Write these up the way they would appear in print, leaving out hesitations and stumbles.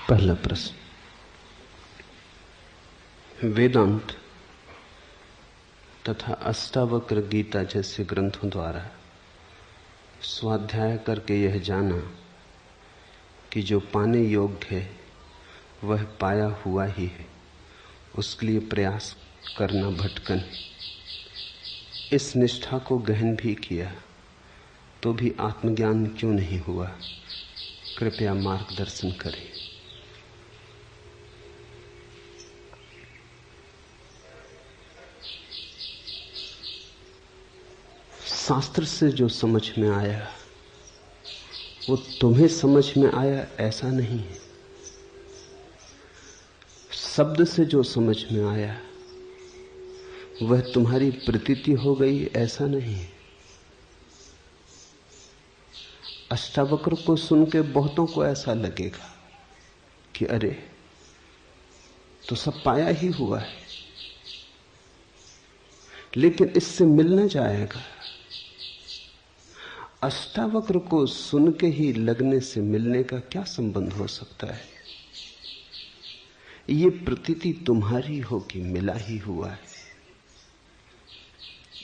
पहला प्रश्न, वेदांत तथा अष्टावक्र गीता जैसे ग्रंथों द्वारा स्वाध्याय करके यह जाना कि जो पाने योग्य है वह पाया हुआ ही है, उसके लिए प्रयास करना भटकन। इस निष्ठा को गहन भी किया तो भी आत्मज्ञान क्यों नहीं हुआ? कृपया मार्गदर्शन करें। शास्त्र से जो समझ में आया वो तुम्हें समझ में आया ऐसा नहीं है। शब्द से जो समझ में आया वह तुम्हारी प्रतीति हो गई ऐसा नहीं है। अष्टावक्र को सुन के बहुतों को ऐसा लगेगा कि अरे तो सब पाया ही हुआ है, लेकिन इससे मिल न जाएगा। अष्टावक्र को सुन के ही लगने से मिलने का क्या संबंध हो सकता है? ये प्रतीति तुम्हारी हो कि मिला ही हुआ है,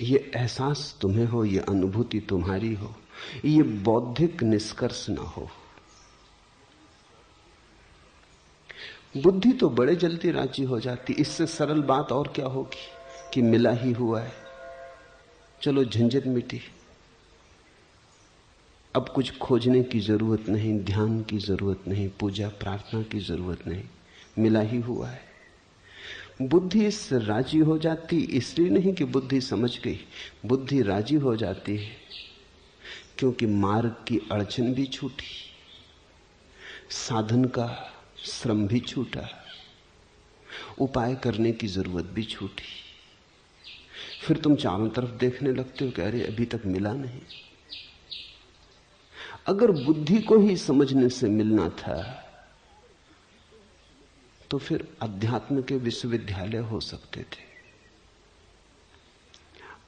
ये एहसास तुम्हें हो, ये अनुभूति तुम्हारी हो, ये बौद्धिक निष्कर्ष ना हो। बुद्धि तो बड़े जल्दी राजी हो जाती। इससे सरल बात और क्या होगी कि मिला ही हुआ है, चलो झंझट मिटी, अब कुछ खोजने की जरूरत नहीं, ध्यान की जरूरत नहीं, पूजा प्रार्थना की जरूरत नहीं, मिला ही हुआ है। बुद्धि इससे राजी हो जाती इसलिए नहीं कि बुद्धि समझ गई, बुद्धि राजी हो जाती है क्योंकि मार्ग की अड़चन भी छूटी, साधन का श्रम भी छूटा, उपाय करने की जरूरत भी छूटी। फिर तुम चारों तरफ देखने लगते हो कि अरे अभी तक मिला नहीं। अगर बुद्धि को ही समझने से मिलना था तो फिर अध्यात्म के विश्वविद्यालय हो सकते थे।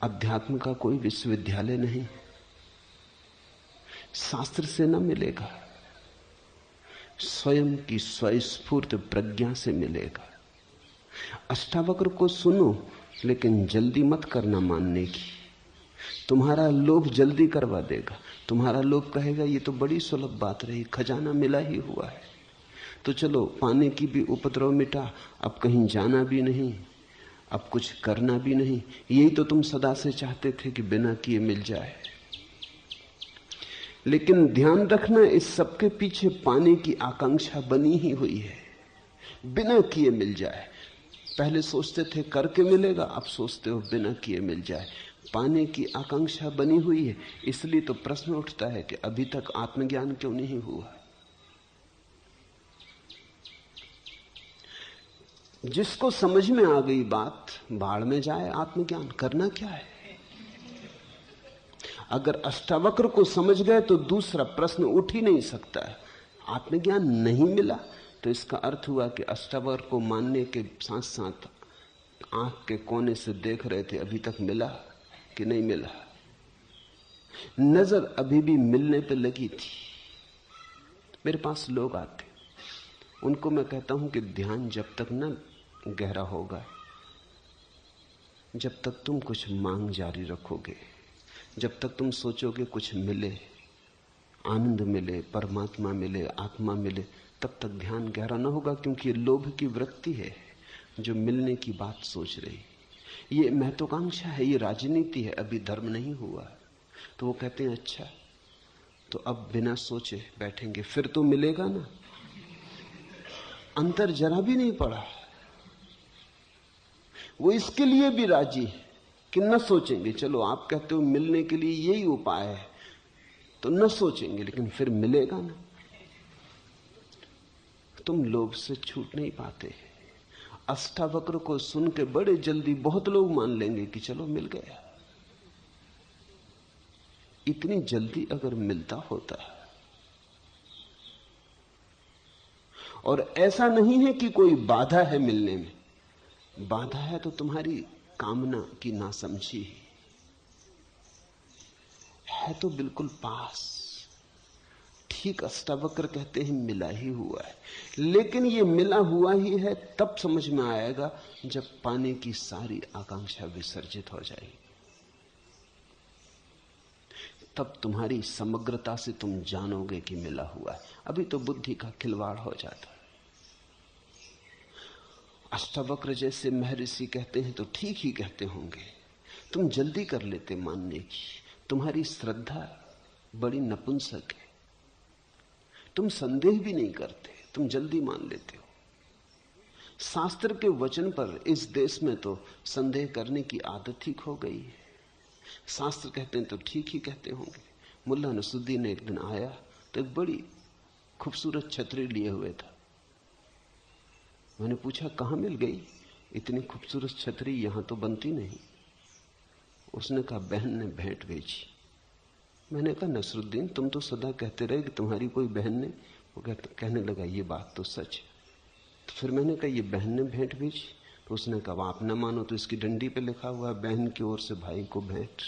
अध्यात्म का कोई विश्वविद्यालय नहीं, शास्त्र से न मिलेगा, स्वयं की स्वस्फूर्त प्रज्ञा से मिलेगा। अष्टावक्र को सुनो, लेकिन जल्दी मत करना मानने की। तुम्हारा लोभ जल्दी करवा देगा। तुम्हारा लोभ कहेगा ये तो बड़ी सुलभ बात रही, खजाना मिला ही हुआ है, तो चलो पाने की भी उपद्रव मिटा, अब कहीं जाना भी नहीं, अब कुछ करना भी नहीं। यही तो तुम सदा से चाहते थे कि बिना किए मिल जाए। लेकिन ध्यान रखना, इस सबके पीछे पाने की आकांक्षा बनी ही हुई है, बिना किए मिल जाए। पहले सोचते थे करके मिलेगा, अब सोचते हो बिना किए मिल जाए। पाने की आकांक्षा बनी हुई है। इसलिए तो प्रश्न उठता है कि अभी तक आत्मज्ञान क्यों नहीं हुआ? जिसको समझ में आ गई बात, बाढ़ में जाए आत्मज्ञान, करना क्या है? अगर अष्टावक्र को समझ गए तो दूसरा प्रश्न उठ ही नहीं सकता है। आत्मज्ञान नहीं मिला तो इसका अर्थ हुआ कि अष्टावक्र को मानने के साथ साथ आंख के कोने से देख रहे थे अभी तक मिला कि नहीं मिला। नजर अभी भी मिलने पे लगी थी। मेरे पास लोग आते, उनको मैं कहता हूं कि ध्यान जब तक न गहरा होगा, जब तक तुम कुछ मांग जारी रखोगे, जब तक तुम सोचोगे कुछ मिले, आनंद मिले, परमात्मा मिले, आत्मा मिले, तब तक ध्यान गहरा न होगा। क्योंकि ये लोभ की वृत्ति है जो मिलने की बात सोच रही, ये महत्वाकांक्षा है, ये राजनीति है, अभी धर्म नहीं हुआ। तो वो कहते हैं अच्छा तो अब बिना सोचे बैठेंगे, फिर तो मिलेगा ना। अंतर जरा भी नहीं पड़ा। वो इसके लिए भी राजी है कि न सोचेंगे। चलो आप कहते हो मिलने के लिए यही उपाय है, तो न सोचेंगे, लेकिन फिर मिलेगा ना। तुम लोभ से छूट नहीं पाते। अष्टावक्र को सुन के बड़े जल्दी बहुत लोग मान लेंगे कि चलो मिल गया। इतनी जल्दी अगर मिलता होता, और ऐसा नहीं है कि कोई बाधा है मिलने में, बाधा है तो तुम्हारी कामना की नासमझी है तो बिल्कुल पास, ठीक अष्टावक्र कहते हैं मिला ही हुआ है, लेकिन ये मिला हुआ ही है तब समझ में आएगा जब पाने की सारी आकांक्षा विसर्जित हो जाएगी। तब तुम्हारी समग्रता से तुम जानोगे कि मिला हुआ है। अभी तो बुद्धि का खिलवाड़ हो जाता है। अष्टावक्र जैसे महर्षि कहते हैं तो ठीक ही कहते होंगे, तुम जल्दी कर लेते मानने की। तुम्हारी श्रद्धा बड़ी नपुंसक है, तुम संदेह भी नहीं करते, तुम जल्दी मान लेते हो। शास्त्र के वचन पर इस देश में तो संदेह करने की आदत ही खो गई है। शास्त्र कहते हैं तो ठीक ही कहते होंगे। मुल्ला नसरुद्दीन एक दिन आया तो एक बड़ी खूबसूरत छतरी लिए हुए था। मैंने पूछा कहां मिल गई इतनी खूबसूरत छतरी, यहां तो बनती नहीं। उसने कहा बहन ने भेंट भेजी। मैंने कहा नसरुद्दीन तुम तो सदा कहते रहे कि तुम्हारी कोई बहन ने। वो कहने लगा ये बात तो सच है। तो फिर मैंने कहा ये बहन ने भेंट भेजी? तो उसने कहा आप न मानो तो इसकी डंडी पे लिखा हुआ है बहन की ओर से भाई को भेंट।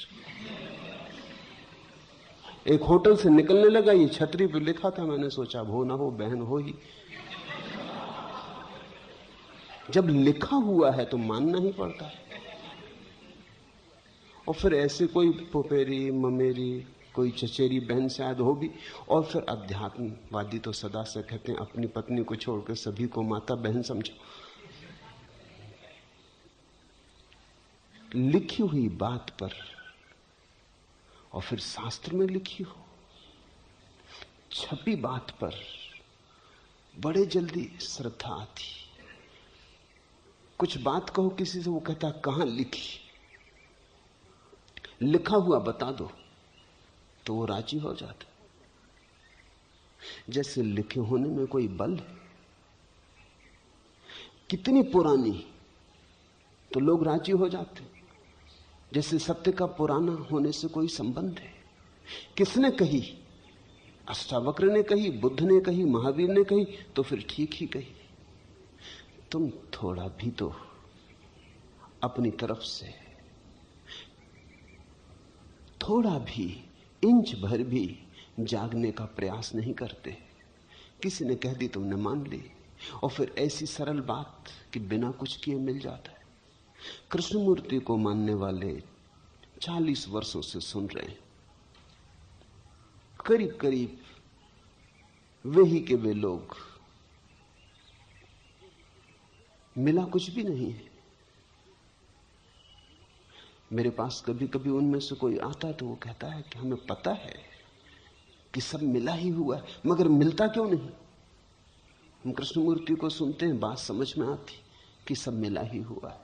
एक होटल से निकलने लगा, ये छतरी पे लिखा था। मैंने सोचा अब हो ना हो बहन हो ही। जब लिखा हुआ है तो मानना ही पड़ता है। और फिर ऐसे कोई पुपेरी ममेरी कोई चचेरी बहन शायद हो भी। और फिर अध्यात्मवादी तो सदा से कहते हैं अपनी पत्नी को छोड़कर सभी को माता बहन समझो। लिखी हुई बात पर और फिर शास्त्र में लिखी हो, छपी बात पर बड़े जल्दी श्रद्धा आती। कुछ बात कहो किसी से, वो कहता कहां लिखी, लिखा हुआ बता दो तो वो राजी हो जाता। जैसे लिखे होने में कोई बल है। कितनी पुरानी तो लोग राजी हो जाते, जैसे सत्य का पुराना होने से कोई संबंध है। किसने कही? अष्टावक्र ने कही, बुद्ध ने कही, महावीर ने कही, तो फिर ठीक ही कही। तुम थोड़ा भी तो अपनी तरफ से, थोड़ा भी, इंच भर भी जागने का प्रयास नहीं करते। किसी ने कह दी तुमने मान ली, और फिर ऐसी सरल बात कि बिना कुछ किए मिल जाता है। कृष्णमूर्ति को मानने वाले 40 वर्षों से सुन रहे हैं। करीब करीब वे ही के वे लोग, मिला कुछ भी नहीं है। मेरे पास कभी कभी उनमें से कोई आता है तो वो कहता है कि हमें पता है कि सब मिला ही हुआ है, मगर मिलता क्यों नहीं? हम कृष्णमूर्ति को सुनते हैं, बात समझ में आती कि सब मिला ही हुआ है।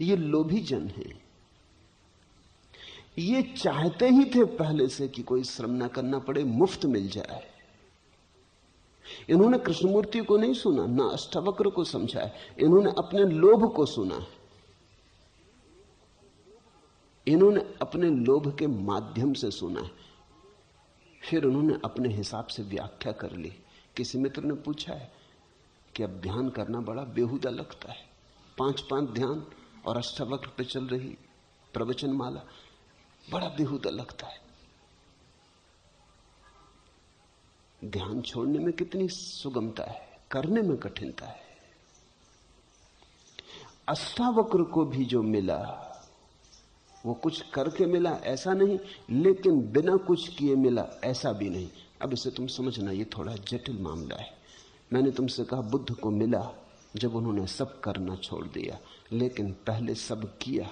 ये लोभी जन है, ये चाहते ही थे पहले से कि कोई श्रम ना करना पड़े, मुफ्त मिल जाए। इन्होंने कृष्णमूर्ति को नहीं सुना, ना अष्टावक्र को समझा है, इन्होंने अपने लोभ को सुना है। इन्होंने अपने लोभ के माध्यम से सुना है, फिर उन्होंने अपने हिसाब से व्याख्या कर ली। किसी मित्र ने पूछा है कि अब ध्यान करना बड़ा बेहुदा लगता है, 5-5 ध्यान और अष्टावक्र पे चल रही प्रवचन माला, बड़ा बेहुदा लगता है। ध्यान छोड़ने में कितनी सुगमता है, करने में कठिनता है। अष्टावक्र को भी जो मिला वो कुछ करके मिला ऐसा नहीं, लेकिन बिना कुछ किए मिला ऐसा भी नहीं। अब इसे तुम समझना, ये थोड़ा जटिल मामला है। मैंने तुमसे कहा बुद्ध को मिला जब उन्होंने सब करना छोड़ दिया, लेकिन पहले सब किया।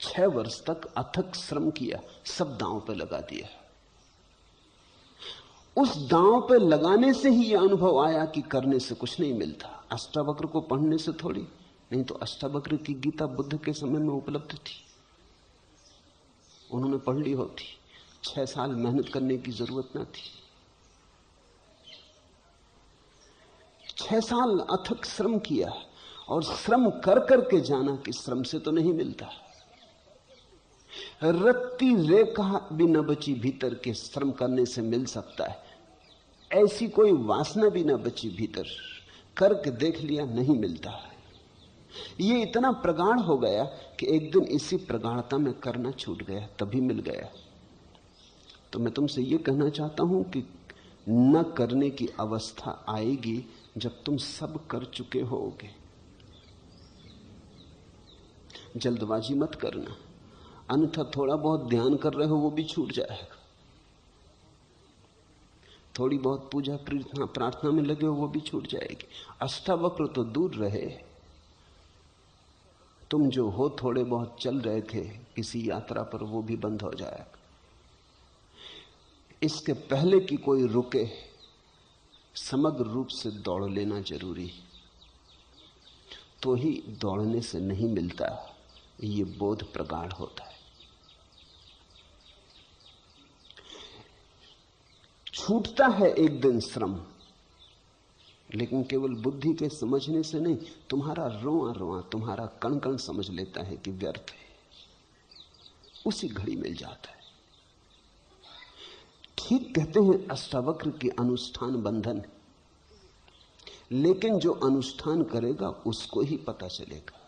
6 वर्ष तक अथक श्रम किया, सब दांव पे लगा दिया। उस दांव पे लगाने से ही यह अनुभव आया कि करने से कुछ नहीं मिलता। अष्टावक्र को पढ़ने से थोड़ी, नहीं तो अष्टावक्र की गीता बुद्ध के समय में उपलब्ध थी, उन्होंने पढ़ ली होती। 6 साल मेहनत करने की जरूरत न थी। 6 साल अथक श्रम किया, और श्रम कर करके जाना कि श्रम से तो नहीं मिलता। रत्ती रेखा भी न बची भीतर के श्रम करने से मिल सकता है, ऐसी कोई वासना भी न बची भीतर, करके देख लिया नहीं मिलता। ये इतना प्रगाढ़ हो गया कि एक दिन इसी प्रगाढ़ता में करना छूट गया, तभी मिल गया। तो मैं तुमसे यह कहना चाहता हूं कि न करने की अवस्था आएगी जब तुम सब कर चुके होगे। जल्दबाजी मत करना, अन्यथा थोड़ा बहुत ध्यान कर रहे हो वो भी छूट जाएगा। थोड़ी बहुत पूजा प्रार्थना में लगे हो वो भी छूट जाएगी। अष्टावक्र तो दूर रहे, तुम जो हो थोड़े बहुत चल रहे थे किसी यात्रा पर, वो भी बंद हो जाएगा। इसके पहले कि कोई रुके, समग्र रूप से दौड़ लेना जरूरी, तो ही दौड़ने से नहीं मिलता, ये बोध प्रगाढ़ होता है। छूटता है एक दिन श्रम, लेकिन केवल बुद्धि के समझने से नहीं, तुम्हारा रोआ रोआ, तुम्हारा कण कण समझ लेता है कि व्यर्थ है, उसी घड़ी मिल जाता है। ठीक कहते हैं अष्टावक्र की अनुष्ठान बंधन, लेकिन जो अनुष्ठान करेगा उसको ही पता चलेगा।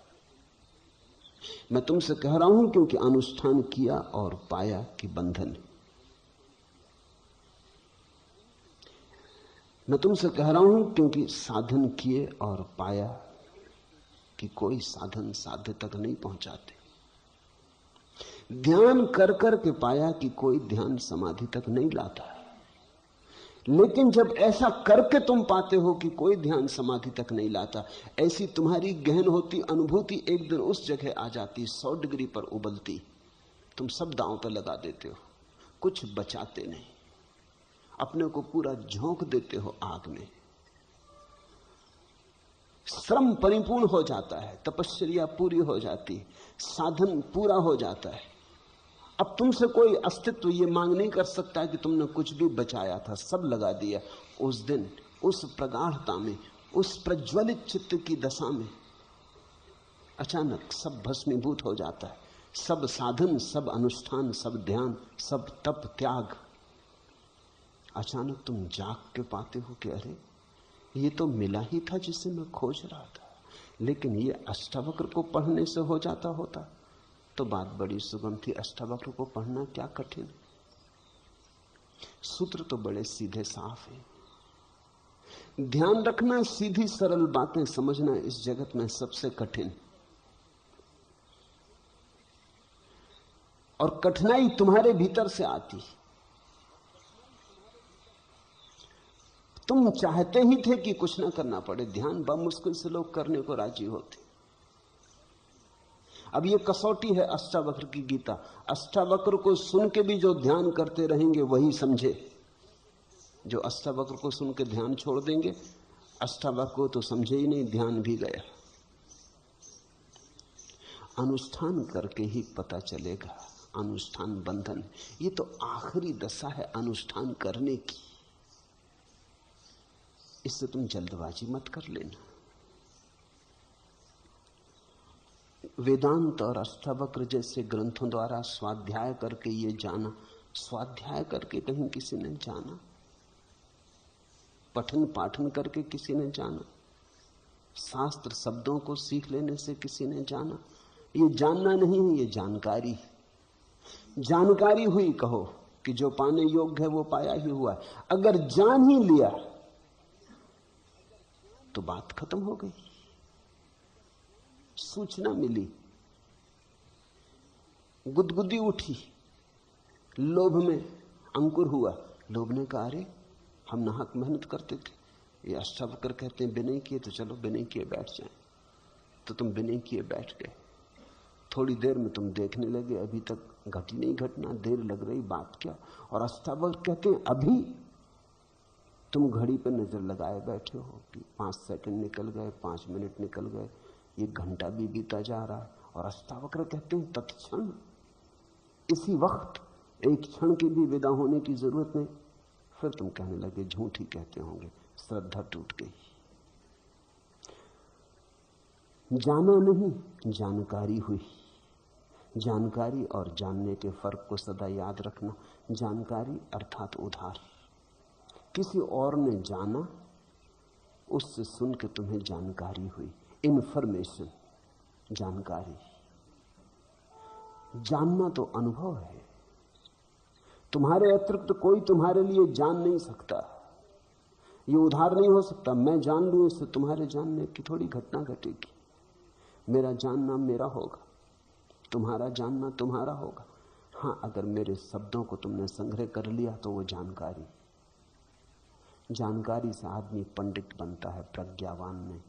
मैं तुमसे कह रहा हूं क्योंकि अनुष्ठान किया और पाया कि बंधन है। मैं तुमसे कह रहा हूं क्योंकि साधन किए और पाया कि कोई साधन साध्य तक नहीं पहुंचाते। ध्यान कर कर के पाया कि कोई ध्यान समाधि तक नहीं लाता। लेकिन जब ऐसा करके तुम पाते हो कि कोई ध्यान समाधि तक नहीं लाता, ऐसी तुम्हारी गहन होती अनुभूति एक दिन उस जगह आ जाती, 100 डिग्री पर उबलती, तुम सब दांव पर लगा देते हो, कुछ बचाते नहीं, अपने को पूरा झोंक देते हो आग में। श्रम परिपूर्ण हो जाता है, तपश्चर्या पूरी हो जाती है, साधन पूरा हो जाता है। अब तुमसे कोई अस्तित्व ये मांग नहीं कर सकता कि तुमने कुछ भी बचाया था, सब लगा दिया। उस दिन उस प्रगाढ़ता में, उस प्रज्वलित चित्त की दशा में अचानक सब भस्मीभूत हो जाता है। सब साधन, सब अनुष्ठान, सब ध्यान, सब तप त्याग, अचानक तुम जाग के पाते हो कि अरे ये तो मिला ही था जिसे मैं खोज रहा था। लेकिन ये अष्टावक्र को पढ़ने से हो जाता होता तो बात बड़ी सुगम थी। अष्टावक्र को पढ़ना क्या कठिन, सूत्र तो बड़े सीधे साफ हैं। ध्यान रखना, सीधी सरल बातें समझना इस जगत में सबसे कठिन। और कठिनाई तुम्हारे भीतर से आती। तुम चाहते ही थे कि कुछ ना करना पड़े, ध्यान बड़ा मुश्किल से लोग करने को राजी होते। अब ये कसौटी है अष्टावक्र की गीता। अष्टावक्र को सुन के भी जो ध्यान करते रहेंगे वही समझे। जो अष्टावक्र को सुन के ध्यान छोड़ देंगे, अष्टावक्र को तो समझे ही नहीं, ध्यान भी गया। अनुष्ठान करके ही पता चलेगा, अनुष्ठान बंधन। ये तो आखिरी दशा है अनुष्ठान करने की, इससे तुम जल्दबाजी मत कर लेना। वेदांत और अष्टावक्र जैसे ग्रंथों द्वारा स्वाध्याय करके ये जाना, स्वाध्याय करके कहीं किसी ने जाना, पठन पाठन करके किसी ने जाना, शास्त्र शब्दों को सीख लेने से किसी ने जाना, ये जानना नहीं है, ये जानकारी। जानकारी हुई कहो कि जो पाने योग्य है वो पाया ही हुआ है। अगर जान ही लिया तो बात खत्म हो गई। सूचना मिली, गुदगुदी उठी, लोभ में अंकुर हुआ। लोभ ने कहा अरे हम नाहक मेहनत करते थे, ये अष्टावक्र कहते हैं बिना किए तो चलो बिना किए बैठ जाएं। तो तुम बिना किए बैठ गए। थोड़ी देर में तुम देखने लगे अभी तक घटी नहीं घटना, देर लग रही, बात क्या। और अष्टावक्र कहते हैं अभी तुम घड़ी पर नजर लगाए बैठे हो कि 5 सेकंड निकल गए, 5 मिनट निकल गए, ये घंटा भी बीता जा रहा है। और अष्टावक्र कहते हैं तत्क्षण, इसी वक्त, एक क्षण की भी विदा होने की जरूरत नहीं। फिर तुम कहने लगे झूठ ही कहते होंगे, श्रद्धा टूट गई। जाना नहीं, जानकारी हुई। जानकारी और जानने के फर्क को सदा याद रखना। जानकारी अर्थात उधार। किसी और ने जाना, उससे सुन के तुम्हें जानकारी हुई। इंफॉर्मेशन, जानकारी। जानना तो अनुभव है, तुम्हारे अतिरिक्त कोई तुम्हारे लिए जान नहीं सकता। ये उधार नहीं हो सकता। मैं जान लूं इससे तुम्हारे जानने की थोड़ी घटना घटेगी। मेरा जानना मेरा होगा, तुम्हारा जानना तुम्हारा होगा। हां, अगर मेरे शब्दों को तुमने संग्रह कर लिया तो वो जानकारी से आदमी पंडित बनता है, प्रज्ञावान नहीं।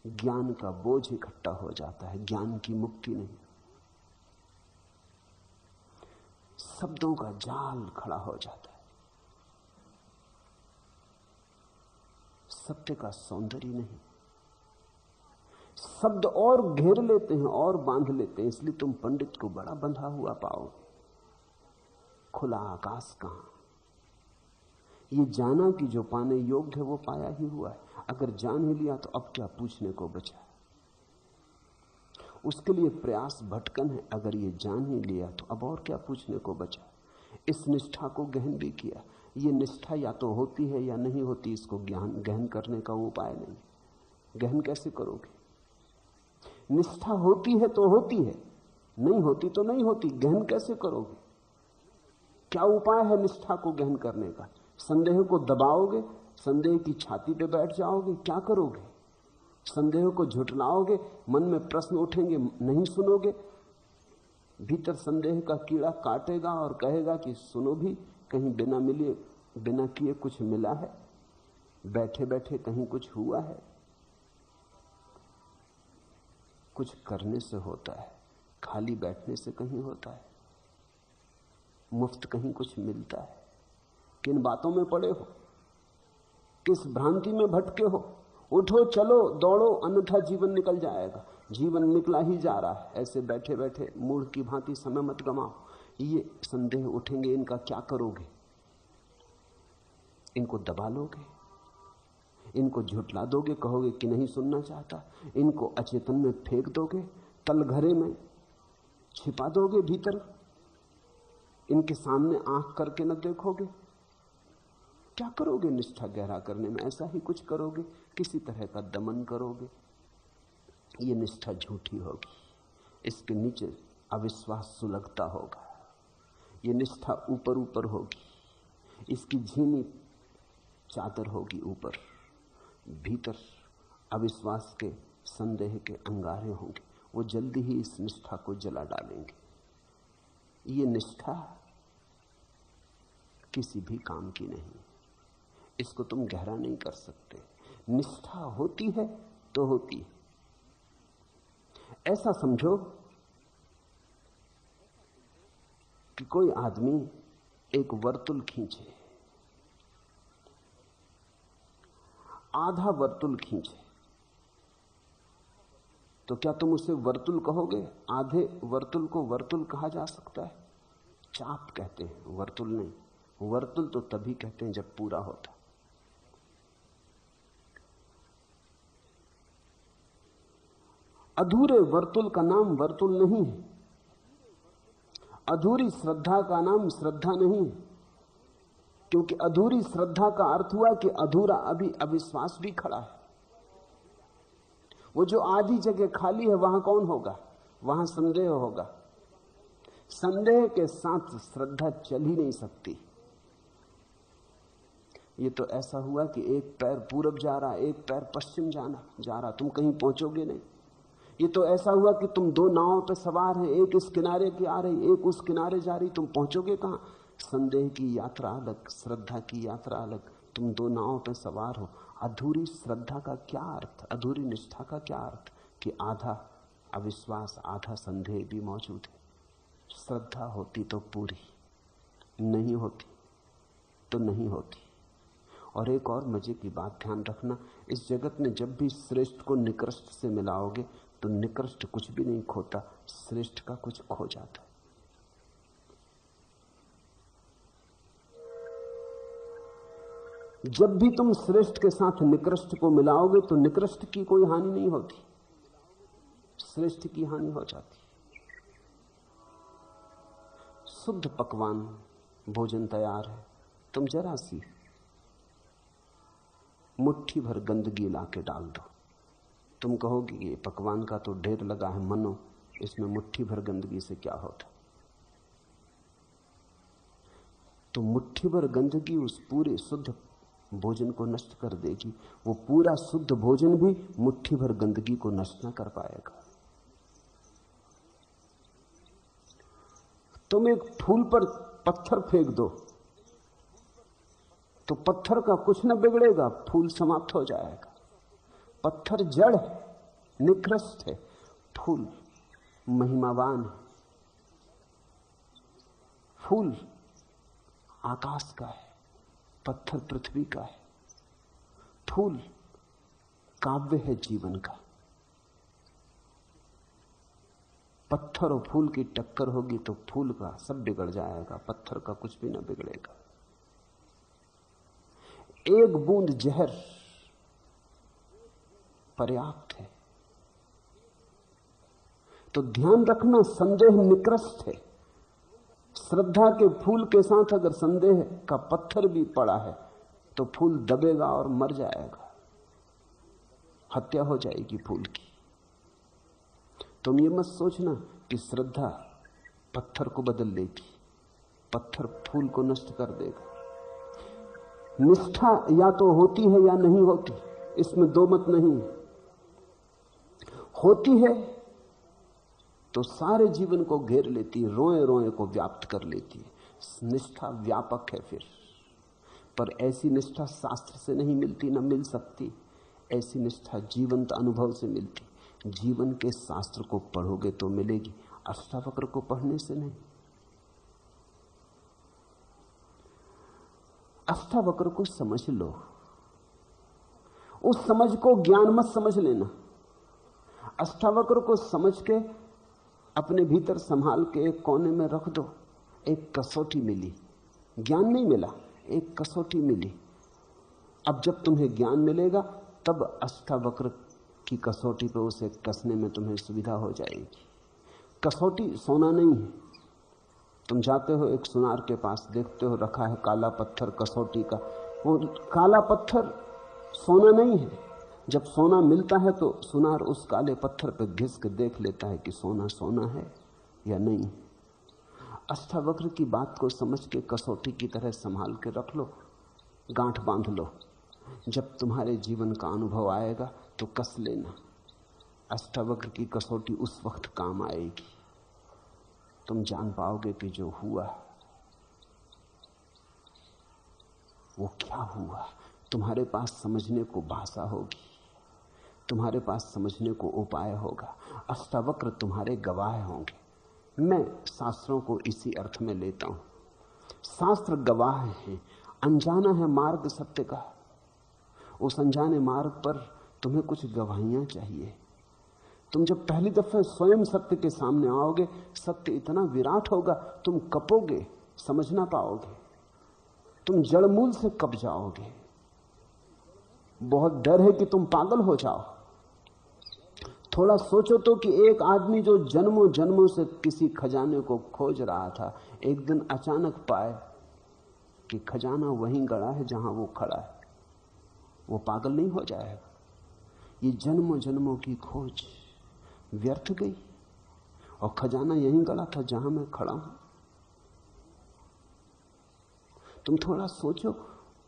ज्ञान का बोझ इकट्ठा हो जाता है, ज्ञान की मुक्ति नहीं। शब्दों का जाल खड़ा हो जाता है, सत्य का सौंदर्य नहीं। शब्द और घेर लेते हैं और बांध लेते हैं, इसलिए तुम पंडित को बड़ा बंधा हुआ पाओगे। खुला आकाश कहां? ये जाना कि जो पाने योग्य है वो पाया ही हुआ है। अगर जान ही लिया तो अब क्या पूछने को बचा? उसके लिए प्रयास भटकन है। अगर ये जान ही लिया तो अब और क्या पूछने को बचा? इस निष्ठा को गहन भी किया। ये निष्ठा या तो होती है या नहीं होती, इसको गहन करने का उपाय नहीं। गहन कैसे करोगे? निष्ठा होती है तो होती है, नहीं होती तो नहीं होती। गहन कैसे करोगे? क्या उपाय है निष्ठा को गहन करने का? संदेह को दबाओगे, संदेह की छाती पे बैठ जाओगे, क्या करोगे? संदेह को झुठलाओगे, मन में प्रश्न उठेंगे, नहीं सुनोगे। भीतर संदेह का कीड़ा काटेगा और कहेगा कि सुनो भी, कहीं बिना मिले बिना किए कुछ मिला है? बैठे बैठे कहीं कुछ हुआ है? कुछ करने से होता है, खाली बैठने से कहीं होता है? मुफ्त कहीं कुछ मिलता है? किन बातों में पड़े हो? किस भ्रांति में भटके हो? उठो, चलो, दौड़ो, अन्यथा जीवन निकल जाएगा। जीवन निकला ही जा रहा है। ऐसे बैठे बैठे मूढ़ की भांति समय मत गमाओ। ये संदेह उठेंगे, इनका क्या करोगे? इनको दबा लोगे, इनको झुठला दोगे, कहोगे कि नहीं सुनना चाहता, इनको अचेतन में फेंक दोगे, तलघरे में छिपा दोगे भीतर, इनके सामने आंख करके न देखोगे। क्या करोगे निष्ठा गहरा करने में? ऐसा ही कुछ करोगे, किसी तरह का दमन करोगे। ये निष्ठा झूठी होगी, इसके नीचे अविश्वास सुलगता होगा। ये निष्ठा ऊपर ऊपर होगी, इसकी झीनी चादर होगी ऊपर, भीतर अविश्वास के, संदेह के अंगारे होंगे। वो जल्दी ही इस निष्ठा को जला डालेंगे। ये निष्ठा किसी भी काम की नहीं, इसको तुम गहरा नहीं कर सकते। निष्ठा होती है तो होती है। ऐसा समझो कि कोई आदमी एक वर्तुल खींचे, आधा वर्तुल खींचे, तो क्या तुम उसे वर्तुल कहोगे? आधे वर्तुल को वर्तुल कहा जा सकता है? चाप कहते हैं, वर्तुल नहीं। वर्तुल तो तभी कहते हैं जब पूरा होता। अधूरे वर्तुल का नाम वर्तुल नहीं है। अधूरी श्रद्धा का नाम श्रद्धा नहीं है, क्योंकि अधूरी श्रद्धा का अर्थ हुआ कि अधूरा अभी अविश्वास भी खड़ा है। वो जो आधी जगह खाली है वहां कौन होगा? वहां संदेह होगा। संदेह के साथ श्रद्धा चल ही नहीं सकती। ये तो ऐसा हुआ कि एक पैर पूरब जा रहा, एक पैर पश्चिम जा रहा, तुम कहीं पहुंचोगे नहीं। ये तो ऐसा हुआ कि तुम दो नावों पर सवार हैं, एक इस किनारे की आ रही, एक उस किनारे जा रही, तुम पहुंचोगे कहां? संदेह की यात्रा अलग, श्रद्धा की यात्रा अलग। तुम दो नावों पर सवार हो। अधूरी श्रद्धा का क्या अर्थ? अधूरी निष्ठा का क्या अर्थ? कि आधा अविश्वास, आधा संदेह भी मौजूद है। श्रद्धा होती तो पूरी, नहीं होती तो नहीं होती। और एक और मजे की बात ध्यान रखना, इस जगत में जब भी श्रेष्ठ को निकृष्ट से मिलाओगे तो निकृष्ट कुछ भी नहीं खोता, श्रेष्ठ का कुछ खो जाता। जब भी तुम श्रेष्ठ के साथ निकृष्ट को मिलाओगे तो निकृष्ट की कोई हानि नहीं होती, श्रेष्ठ की हानि हो जाती। शुद्ध पकवान भोजन तैयार है, तुम जरा सी मुट्ठी भर गंदगी ला के डाल दो। तुम कहोगे ये पकवान का तो ढेर लगा है, मनो इसमें मुट्ठी भर गंदगी से क्या होता। तो मुट्ठी भर गंदगी उस पूरे शुद्ध भोजन को नष्ट कर देगी। वो पूरा शुद्ध भोजन भी मुट्ठी भर गंदगी को नष्ट न कर पाएगा। तुम एक फूल पर पत्थर फेंक दो तो पत्थर का कुछ न बिगड़ेगा, फूल समाप्त हो जाएगा। पत्थर जड़ है, निकृष्ट है, फूल महिमावान है। फूल आकाश का है, पत्थर पृथ्वी का है। फूल काव्य है जीवन का। पत्थर और फूल की टक्कर होगी तो फूल का सब बिगड़ जाएगा, पत्थर का कुछ भी ना बिगड़ेगा। एक बूंद जहर पर्याप्त है। तो ध्यान रखना, संदेह निकृष्ट है। श्रद्धा के फूल के साथ अगर संदेह का पत्थर भी पड़ा है तो फूल दबेगा और मर जाएगा, हत्या हो जाएगी फूल की। तुम ये मत सोचना कि श्रद्धा पत्थर को बदल लेगी, पत्थर फूल को नष्ट कर देगा। निष्ठा या तो होती है या नहीं होती, इसमें दो मत नहीं है। होती है तो सारे जीवन को घेर लेती है, रोए रोए को व्याप्त कर लेती है। निष्ठा व्यापक है फिर, पर ऐसी निष्ठा शास्त्र से नहीं मिलती, ना मिल सकती। ऐसी निष्ठा जीवंत अनुभव से मिलती। जीवन के शास्त्र को पढ़ोगे तो मिलेगी, अष्टावक्र को पढ़ने से नहीं। अष्टावक्र को समझ लो, उस समझ को ज्ञान मत समझ लेना। अष्टावक्र को समझ के अपने भीतर संभाल के एक कोने में रख दो। एक कसौटी मिली, ज्ञान नहीं मिला, एक कसौटी मिली। अब जब तुम्हें ज्ञान मिलेगा तब अष्टावक्र की कसौटी पे उसे कसने में तुम्हें सुविधा हो जाएगी। कसौटी सोना नहीं है। तुम जाते हो एक सुनार के पास, देखते हो रखा है काला पत्थर कसौटी का। वो काला पत्थर सोना नहीं है। जब सोना मिलता है तो सुनार उस काले पत्थर पर घिस के देख लेता है कि सोना सोना है या नहीं। अष्टावक्र की बात को समझ के कसौटी की तरह संभाल के रख लो, गांठ बांध लो। जब तुम्हारे जीवन का अनुभव आएगा तो कस लेना। अष्टावक्र की कसौटी उस वक्त काम आएगी। तुम जान पाओगे कि जो हुआ वो क्या हुआ। तुम्हारे पास समझने को भाषा होगी, तुम्हारे पास समझने को उपाय होगा। अष्टावक्र तुम्हारे गवाह होंगे। मैं शास्त्रों को इसी अर्थ में लेता हूं। शास्त्र गवाह हैं, अनजाना है मार्ग सत्य का। उस अनजाने मार्ग पर तुम्हें कुछ गवाहियां चाहिए। तुम जब पहली दफे स्वयं सत्य के सामने आओगे, सत्य इतना विराट होगा तुम कपोगे, समझ ना पाओगे, तुम जड़मूल से कप जाओगे। बहुत डर है कि तुम पागल हो जाओ। थोड़ा सोचो तो कि एक आदमी जो जन्मों जन्मों से किसी खजाने को खोज रहा था, एक दिन अचानक पाए कि खजाना वहीं गड़ा है जहां वो खड़ा है। वो पागल नहीं हो जाएगा? ये जन्मों जन्मों की खोज व्यर्थ गई और खजाना यहीं गड़ा था जहां मैं खड़ा हूं। तुम थोड़ा सोचो,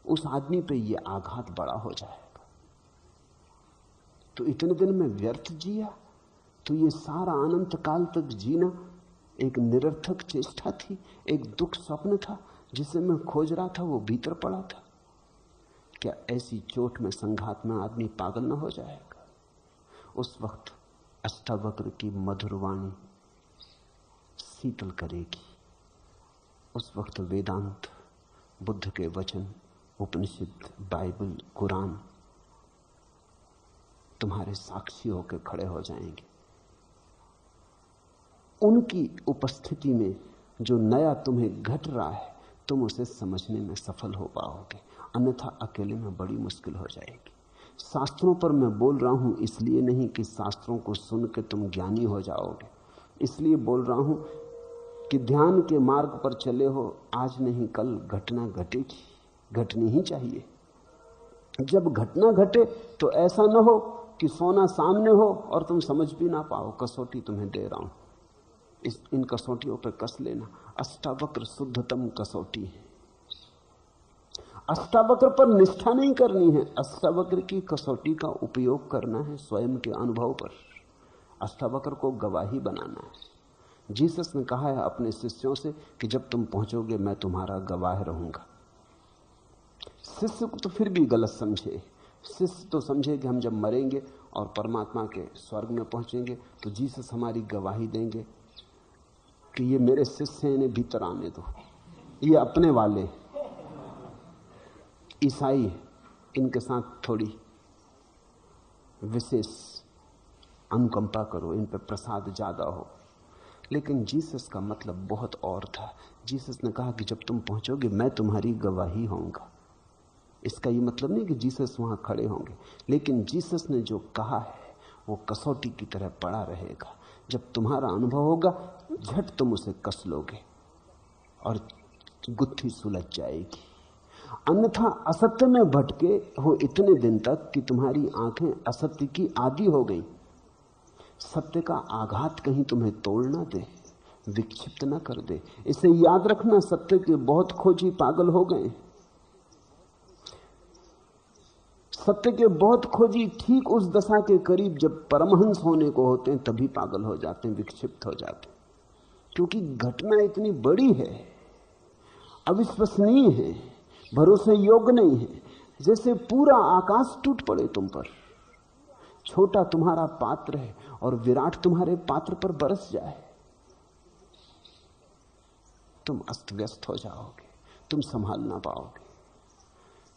उस आदमी पे ये आघात बड़ा हो जाएगा। तो इतने दिन में व्यर्थ जिया, तो ये सारा अनंत काल तक जीना एक निरर्थक चेष्टा थी, एक दुख स्वप्न था जिसे मैं खोज रहा था, वो भीतर पड़ा था। क्या ऐसी चोट में, संघात में आदमी पागल न हो जाएगा? उस वक्त अष्टावक्र की मधुर वाणी शीतल करेगी। उस वक्त वेदांत, बुद्ध के वचन, उपनिषद, बाइबल, कुरान तुम्हारे साक्षी होकर खड़े हो जाएंगे। उनकी उपस्थिति में जो नया तुम्हें घट रहा है, तुम उसे समझने में सफल हो पाओगे, अन्यथा अकेले में बड़ी मुश्किल हो जाएगी। शास्त्रों पर मैं बोल रहा हूं इसलिए नहीं कि शास्त्रों को सुन के तुम ज्ञानी हो जाओगे, इसलिए बोल रहा हूं कि ध्यान के मार्ग पर चले हो, आज नहीं कल घटना घटेगी, घटनी ही चाहिए। जब घटना घटे तो ऐसा न हो कि सोना सामने हो और तुम समझ भी ना पाओ। कसौटी तुम्हें दे रहा हूं, इन कसौटियों पर कस लेना। अष्टावक्र शुद्धतम कसौटी है। अष्टावक्र पर निष्ठा नहीं करनी है, अष्टावक्र की कसौटी का उपयोग करना है स्वयं के अनुभव पर। अष्टावक्र को गवाही बनाना है। जीसस ने कहा है अपने शिष्यों से कि जब तुम पहुंचोगे मैं तुम्हारा गवाह रहूंगा। शिष्य को तो फिर भी गलत समझे। शिष्य तो समझे कि हम जब मरेंगे और परमात्मा के स्वर्ग में पहुंचेंगे तो जीसस हमारी गवाही देंगे कि ये मेरे शिष्य हैं, इन्हें भीतर आने दो, ये अपने वाले ईसाई, इनके साथ थोड़ी विशेष अनुकंपा करो, इन पर प्रसाद ज्यादा हो। लेकिन जीसस का मतलब बहुत और था। जीसस ने कहा कि जब तुम पहुंचोगे मैं तुम्हारी गवाही होऊंगा। इसका ये मतलब नहीं कि जीसस वहां खड़े होंगे, लेकिन जीसस ने जो कहा है वो कसौटी की तरह पड़ा रहेगा। जब तुम्हारा अनुभव होगा झट तुम उसे कस लोगे और गुत्थी सुलझ जाएगी। अन्यथा असत्य में भटके हो इतने दिन तक कि तुम्हारी आंखें असत्य की आदी हो गई। सत्य का आघात कहीं तुम्हें तोड़ ना दे, विक्षिप्त ना कर दे। इसे याद रखना, सत्य के बहुत खोजी पागल हो गए। सत्य के बहुत खोजी ठीक उस दशा के करीब जब परमहंस होने को होते हैं तभी पागल हो जाते हैं, विक्षिप्त हो जाते हैं, क्योंकि घटना इतनी बड़ी है, अविश्वसनीय है, भरोसे योग्य नहीं है। जैसे पूरा आकाश टूट पड़े तुम पर, छोटा तुम्हारा पात्र है और विराट तुम्हारे पात्र पर बरस जाए, तुम अस्त व्यस्त हो जाओगे, तुम संभाल ना पाओगे।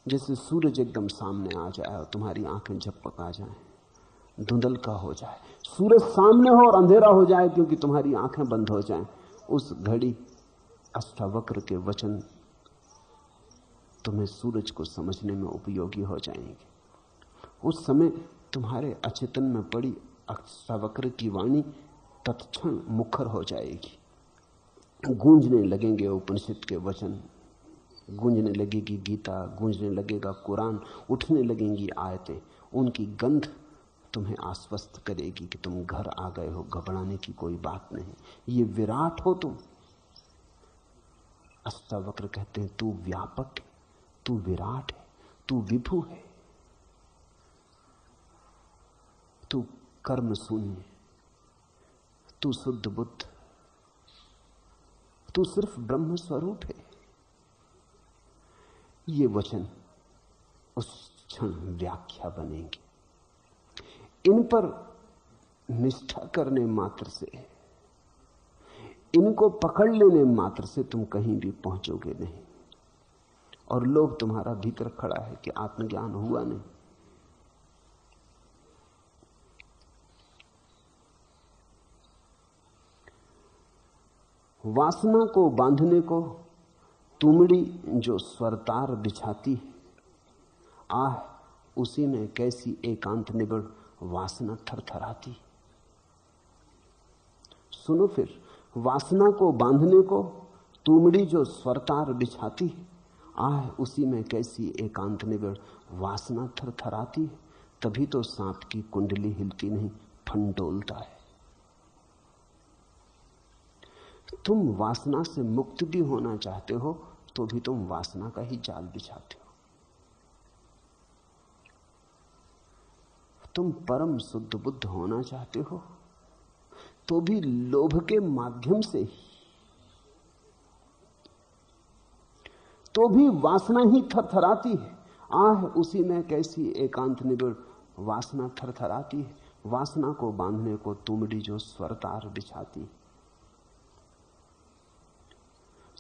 जैसे सूरज एकदम सामने आ जाए और तुम्हारी आंखें झपक आ जाए, धुंधल का हो जाए, सूरज सामने हो और अंधेरा हो जाए क्योंकि तुम्हारी आंखें बंद हो जाएं, उस घड़ी अष्टावक्र के वचन तुम्हें सूरज को समझने में उपयोगी हो जाएंगे। उस समय तुम्हारे अचेतन में पड़ी अष्टावक्र की वाणी तत्क्षण मुखर हो जाएगी। गूंजने लगेंगे उपनिषद के वचन, गूंजने लगेगी गीता, गूंजने लगेगा कुरान, उठने लगेंगी आयतें। उनकी गंध तुम्हें आश्वस्त करेगी कि तुम घर आ गए हो, घबराने की कोई बात नहीं, ये विराट हो तुम। अष्टावक्र कहते हैं तू व्यापक है, तू विराट है, तू विभु है, तू कर्म शून्य, तू शुद्ध बुद्ध, तू सिर्फ ब्रह्म स्वरूप है। ये वचन उस क्षण व्याख्या बनेंगे। इन पर निष्ठा करने मात्र से, इनको पकड़ लेने मात्र से तुम कहीं भी पहुंचोगे नहीं। और लोग तुम्हारा भीतर खड़ा है कि आत्मज्ञान हुआ नहीं। वासना को बांधने को तुमड़ी जो स्वरतार बिछाती है, आह उसी में कैसी एकांत निबड़ वासना थरथराती। सुनो फिर, वासना को बांधने को तुमड़ी जो स्वरतार बिछाती है, आह उसी में कैसी एकांत निबड़ वासना थरथराती है। तभी तो सांप की कुंडली हिलती नहीं, फन डोलता है। तुम वासना से मुक्त भी होना चाहते हो तो भी तुम वासना का ही जाल बिछाते हो। तुम परम शुद्ध बुद्ध होना चाहते हो तो भी लोभ के माध्यम से ही, तो भी वासना ही थरथराती है। आह उसी में कैसी एकांत निबिड़ वासना थरथराती है। वासना को बांधने को तुमड़ी जो स्वरतार बिछाती है।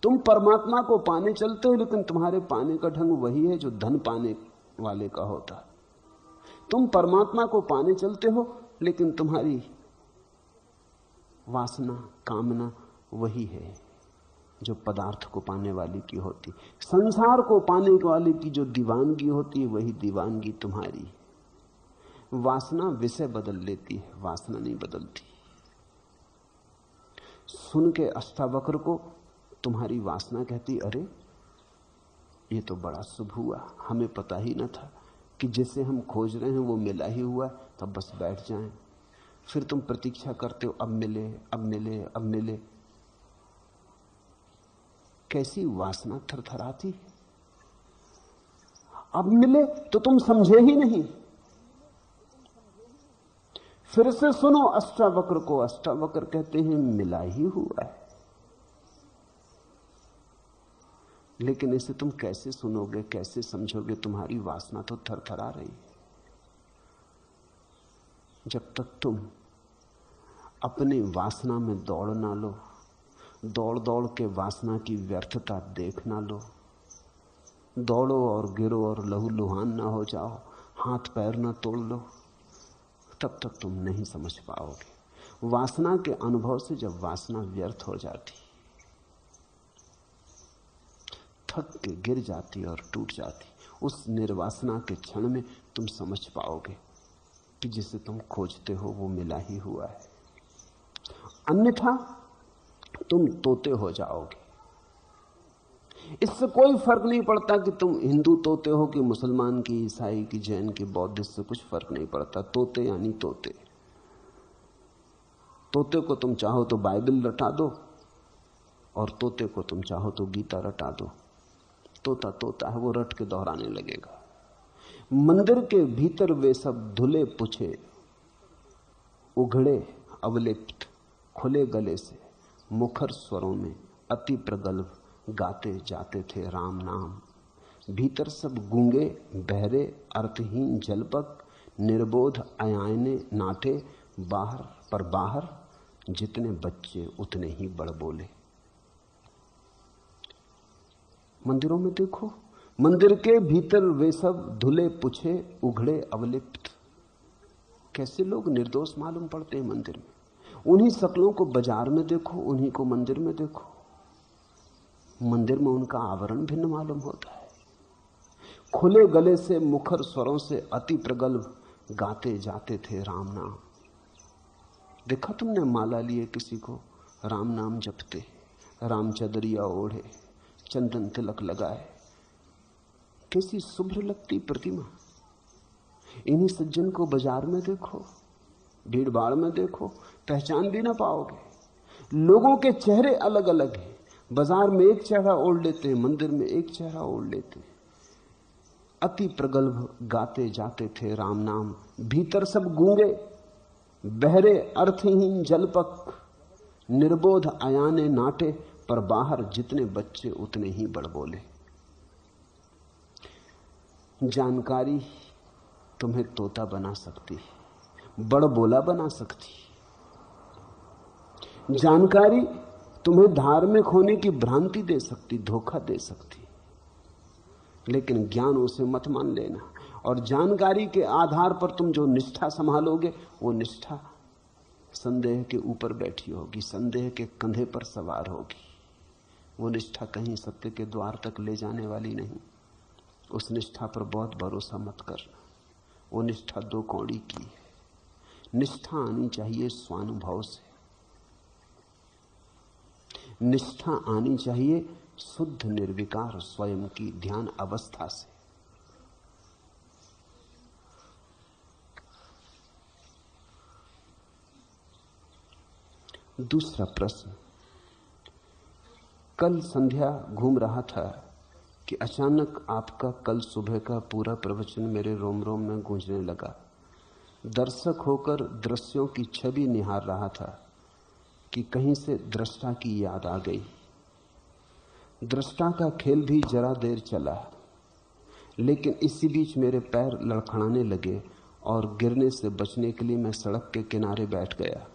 तुम परमात्मा को पाने चलते हो, लेकिन तुम्हारे पाने का ढंग वही है जो धन पाने वाले का होता है। तुम परमात्मा को पाने चलते हो, लेकिन तुम्हारी वासना कामना वही है जो पदार्थ को पाने वाली की होती। संसार को पाने वाले की जो दीवानगी होती है वही दीवानगी तुम्हारी। वासना विषय बदल लेती है, वासना नहीं बदलती। सुन के अष्टावक्र को तुम्हारी वासना कहती, अरे ये तो बड़ा शुभ हुआ, हमें पता ही न था कि जिसे हम खोज रहे हैं वो मिला ही हुआ, तब बस बैठ जाएं। फिर तुम प्रतीक्षा करते हो अब मिले, अब मिले, अब मिले। कैसी वासना थरथराती। अब मिले तो तुम समझे ही नहीं। फिर से सुनो अष्टावक्र को। अष्टावक्र कहते हैं मिला ही हुआ है। लेकिन इसे तुम कैसे सुनोगे, कैसे समझोगे? तुम्हारी वासना तो थरथरा रही है। जब तक तुम अपनी वासना में दौड़ ना लो, दौड़ दौड़ के वासना की व्यर्थता देख ना लो, दौड़ो और गिरो और लहूलुहान ना हो जाओ, हाथ पैर ना तोड़ लो, तब तक तुम नहीं समझ पाओगे। वासना के अनुभव से जब वासना व्यर्थ हो जाती, थक के गिर जाती और टूट जाती, उस निर्वासना के क्षण में तुम समझ पाओगे कि जिसे तुम खोजते हो वो मिला ही हुआ है। अन्यथा तुम तोते हो जाओगे। इससे कोई फर्क नहीं पड़ता कि तुम हिंदू तोते हो कि मुसलमान की, ईसाई की, जैन की, बौद्धिस्ट, से कुछ फर्क नहीं पड़ता। तोते यानी तोते। तोते को तुम चाहो तो बाइबल रटा दो और तोते को तुम चाहो तो गीता रटा दो। तोता तोता है, वो रट के दोहराने लगेगा। मंदिर के भीतर वे सब धुले पुछे, उघड़े अवलिप्त, खुले गले से मुखर स्वरों में अति प्रगल्भ गाते जाते थे राम नाम। भीतर सब गूंगे बहरे अर्थहीन जलपक, निर्बोध अयाने नाटे, बाहर पर बाहर जितने बच्चे उतने ही बड़ बोले। मंदिरों में देखो, मंदिर के भीतर वे सब धुले पुछे, उघड़े अवलिप्त। कैसे लोग निर्दोष मालूम पड़ते हैं मंदिर में। उन्हीं शक्लों को बाजार में देखो, उन्हीं को मंदिर में देखो। मंदिर में उनका आवरण भिन्न मालूम होता है। खुले गले से मुखर स्वरों से अति प्रगल्भ गाते जाते थे राम नाम। देखा तुमने माला लिए किसी को राम नाम जपते, राम चदरिया ओढ़े, चंदन तिलक लगाए, कैसी शुभ्र लगती प्रतिमा। इन्हीं सज्जन को बाजार में देखो, भीड़ भाड़ में देखो, पहचान भी ना पाओगे। लोगों के चेहरे अलग अलग हैं। बाजार में एक चेहरा ओढ़ लेते हैं, मंदिर में एक चेहरा ओढ़ लेते हैं। अति प्रगल्भ गाते जाते थे राम नाम। भीतर सब गूंगे बहरे अर्थहीन जलपक, निर्बोध अयाने नाटे, पर बाहर जितने बच्चे उतने ही बड़ बोले। जानकारी तुम्हें तोता बना सकती, बड़ बोला बना सकती। जानकारी तुम्हें धार्मिक होने की भ्रांति दे सकती, धोखा दे सकती, लेकिन ज्ञान उसे मत मान लेना। और जानकारी के आधार पर तुम जो निष्ठा संभालोगे, वो निष्ठा संदेह के ऊपर बैठी होगी, संदेह के कंधे पर सवार होगी। वो निष्ठा कहीं सत्य के द्वार तक ले जाने वाली नहीं। उस निष्ठा पर बहुत भरोसा मत करना। वो निष्ठा दो कौड़ी की है। निष्ठा आनी चाहिए स्वानुभव से, निष्ठा आनी चाहिए शुद्ध निर्विकार स्वयं की ध्यान अवस्था से। दूसरा प्रश्न, कल संध्या घूम रहा था कि अचानक आपका कल सुबह का पूरा प्रवचन मेरे रोम रोम में गूंजने लगा। दर्शक होकर दृश्यों की छवि निहार रहा था कि कहीं से दृष्टा की याद आ गई। दृष्टा का खेल भी जरा देर चला, लेकिन इसी बीच मेरे पैर लड़खड़ाने लगे और गिरने से बचने के लिए मैं सड़क के किनारे बैठ गया।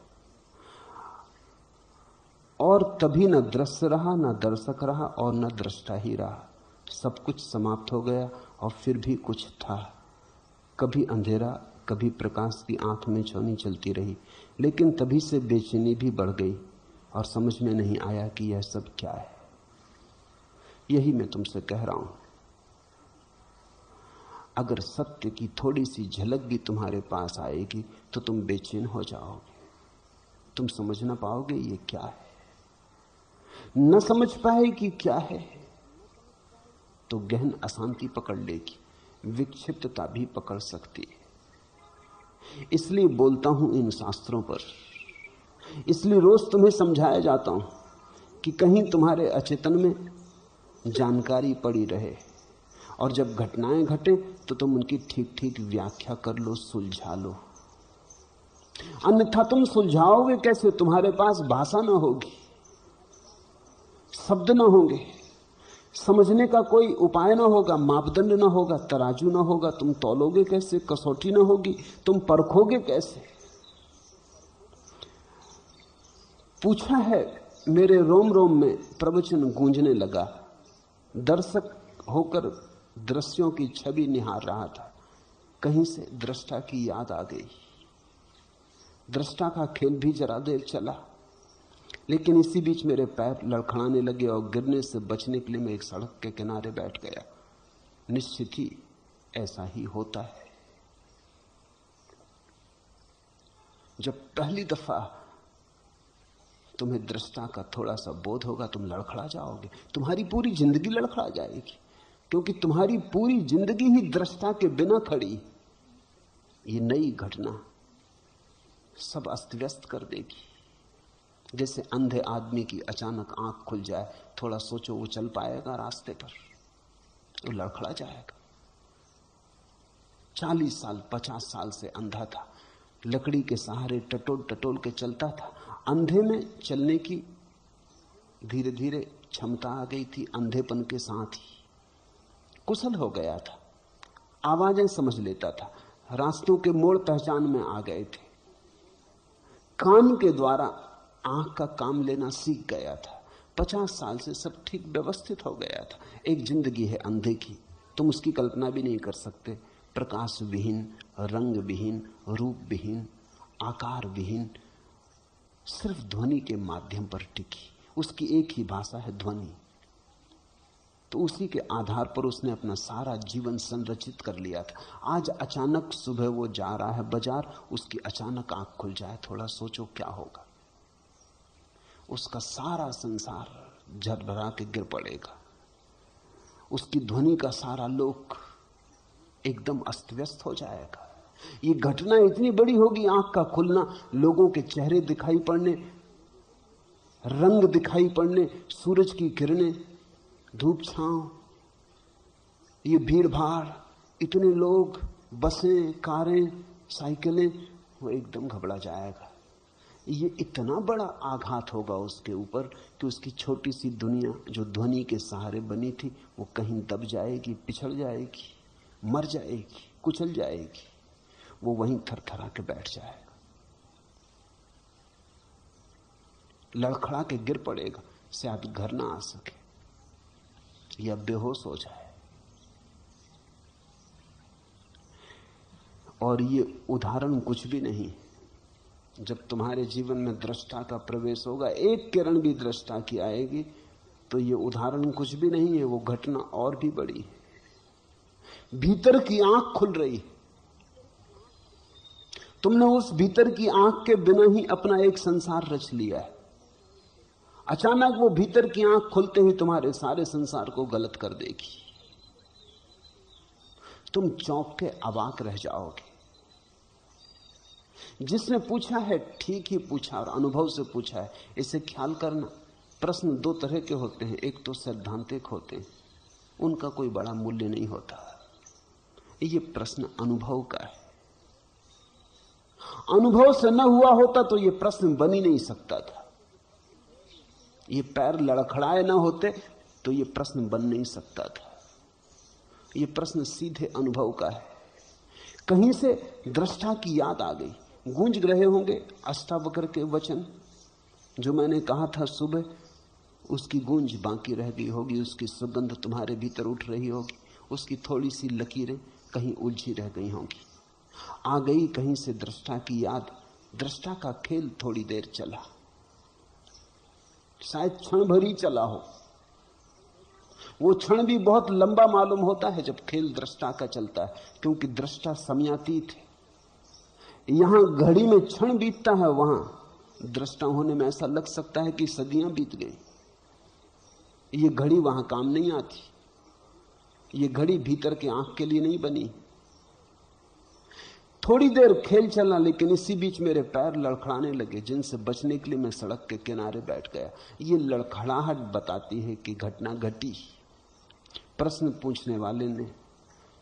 और तभी न दृश्य रहा, न दर्शक रहा और न दृष्टा ही रहा। सब कुछ समाप्त हो गया और फिर भी कुछ था। कभी अंधेरा, कभी प्रकाश की आंख में छौनी चलती रही, लेकिन तभी से बेचैनी भी बढ़ गई और समझ में नहीं आया कि यह सब क्या है। यही मैं तुमसे कह रहा हूं। अगर सत्य की थोड़ी सी झलक भी तुम्हारे पास आएगी तो तुम बेचैन हो जाओगे। तुम समझ ना पाओगे ये क्या है। न समझ पाए कि क्या है तो गहन अशांति पकड़ लेगी। विक्षिप्तता भी पकड़ सकती है। इसलिए बोलता हूं इन शास्त्रों पर, इसलिए रोज तुम्हें समझाया जाता हूं कि कहीं तुम्हारे अचेतन में जानकारी पड़ी रहे, और जब घटनाएं घटे तो तुम उनकी ठीक ठीक व्याख्या कर लो, सुलझा लो। अन्यथा तुम सुलझाओगे कैसे? तुम्हारे पास भाषा ना होगी, शब्द ना होंगे, समझने का कोई उपाय ना होगा, मापदंड ना होगा, तराजू ना होगा। तुम तौलोगे कैसे? कसौटी ना होगी, तुम परखोगे कैसे? पूछा है, मेरे रोम रोम में प्रवचन गूंजने लगा। दर्शक होकर दृश्यों की छवि निहार रहा था, कहीं से दृष्टा की याद आ गई। दृष्टा का खेल भी जरा देर चला, लेकिन इसी बीच मेरे पैर लड़खड़ाने लगे और गिरने से बचने के लिए मैं एक सड़क के किनारे बैठ गया। निश्चित ही ऐसा ही होता है। जब पहली दफा तुम्हें दृष्टा का थोड़ा सा बोध होगा, तुम लड़खड़ा जाओगे, तुम्हारी पूरी जिंदगी लड़खड़ा जाएगी, क्योंकि तुम्हारी पूरी जिंदगी ही दृष्टा के बिना खड़ी। ये नई घटना सब अस्त व्यस्त कर देगी। जैसे अंधे आदमी की अचानक आंख खुल जाए, थोड़ा सोचो वो चल पाएगा रास्ते पर? वो लड़खड़ा जाएगा। 40 साल 50 साल से अंधा था, लकड़ी के सहारे टटोल टटोल के चलता था। अंधे में चलने की धीरे धीरे क्षमता आ गई थी, अंधेपन के साथ ही कुशल हो गया था, आवाजें समझ लेता था, रास्तों के मोड़ पहचान में आ गए थे, कान के द्वारा आंख का काम लेना सीख गया था। 50 साल से सब ठीक व्यवस्थित हो गया था। एक जिंदगी है अंधे की, तुम उसकी कल्पना भी नहीं कर सकते। प्रकाश विहीन, रंग विहीन, रूप विहीन, आकार विहीन, सिर्फ ध्वनि के माध्यम पर टिकी। उसकी एक ही भाषा है, ध्वनि। तो उसी के आधार पर उसने अपना सारा जीवन संरचित कर लिया था। आज अचानक सुबह वो जा रहा है बाजार, उसकी अचानक आंख खुल जाए, थोड़ा सोचो क्या होगा। उसका सारा संसार झरझरा के गिर पड़ेगा, उसकी ध्वनि का सारा लोक एकदम अस्त व्यस्त हो जाएगा। ये घटना इतनी बड़ी होगी, आंख का खुलना, लोगों के चेहरे दिखाई पड़ने, रंग दिखाई पड़ने, सूरज की किरणें, धूप छांव, ये भीड़ भाड़, इतने लोग, बसें, कारें, साइकिलें, वो एकदम घबरा जाएगा। ये इतना बड़ा आघात होगा उसके ऊपर कि उसकी छोटी सी दुनिया जो ध्वनि के सहारे बनी थी, वो कहीं दब जाएगी, पिछड़ जाएगी, मर जाएगी, कुचल जाएगी। वो वहीं थरथरा के बैठ जाएगा, लड़खड़ा के गिर पड़ेगा, शायद घर ना आ सके या बेहोश हो जाए। और ये उदाहरण कुछ भी नहीं। जब तुम्हारे जीवन में दृष्टा का प्रवेश होगा, एक किरण भी दृष्टा की आएगी, तो ये उदाहरण कुछ भी नहीं है, वो घटना और भी बड़ी है। भीतर की आंख खुल रही, तुमने उस भीतर की आंख के बिना ही अपना एक संसार रच लिया है। अचानक वो भीतर की आंख खुलते ही तुम्हारे सारे संसार को गलत कर देगी। तुम चौंक के अवाक रह जाओगे। जिसने पूछा है ठीक ही पूछा और अनुभव से पूछा है। इसे ख्याल करना, प्रश्न दो तरह के होते हैं, एक तो सैद्धांतिक होते हैं, उनका कोई बड़ा मूल्य नहीं होता। ये प्रश्न अनुभव का है। अनुभव से न हुआ होता तो ये प्रश्न बन ही नहीं सकता था। ये पैर लड़खड़ाए ना होते तो ये प्रश्न बन नहीं सकता था। ये प्रश्न सीधे अनुभव का है। कहीं से दृष्टा की याद आ गई। गूंज रहे होंगे अष्टावक्र के वचन जो मैंने कहा था सुबह, उसकी गूंज बाकी रह गई होगी, उसकी सुगंध तुम्हारे भीतर उठ रही होगी, उसकी थोड़ी सी लकीरें कहीं उलझी रह गई होंगी। आ गई कहीं से दृष्टा की याद। दृष्टा का खेल थोड़ी देर चला, शायद क्षण भर ही चला हो। वो क्षण भी बहुत लंबा मालूम होता है जब खेल दृष्टा का चलता है, क्योंकि दृष्टा समयातीत है। यहां घड़ी में क्षण बीतता है, वहां दृष्टा होने में ऐसा लग सकता है कि सदियां बीत गई। ये घड़ी वहां काम नहीं आती। ये घड़ी भीतर की आंख के लिए नहीं बनी। थोड़ी देर खेल चला, लेकिन इसी बीच मेरे पैर लड़खड़ाने लगे, जिनसे बचने के लिए मैं सड़क के किनारे बैठ गया। ये लड़खड़ाहट बताती है कि घटना घटी। प्रश्न पूछने वाले ने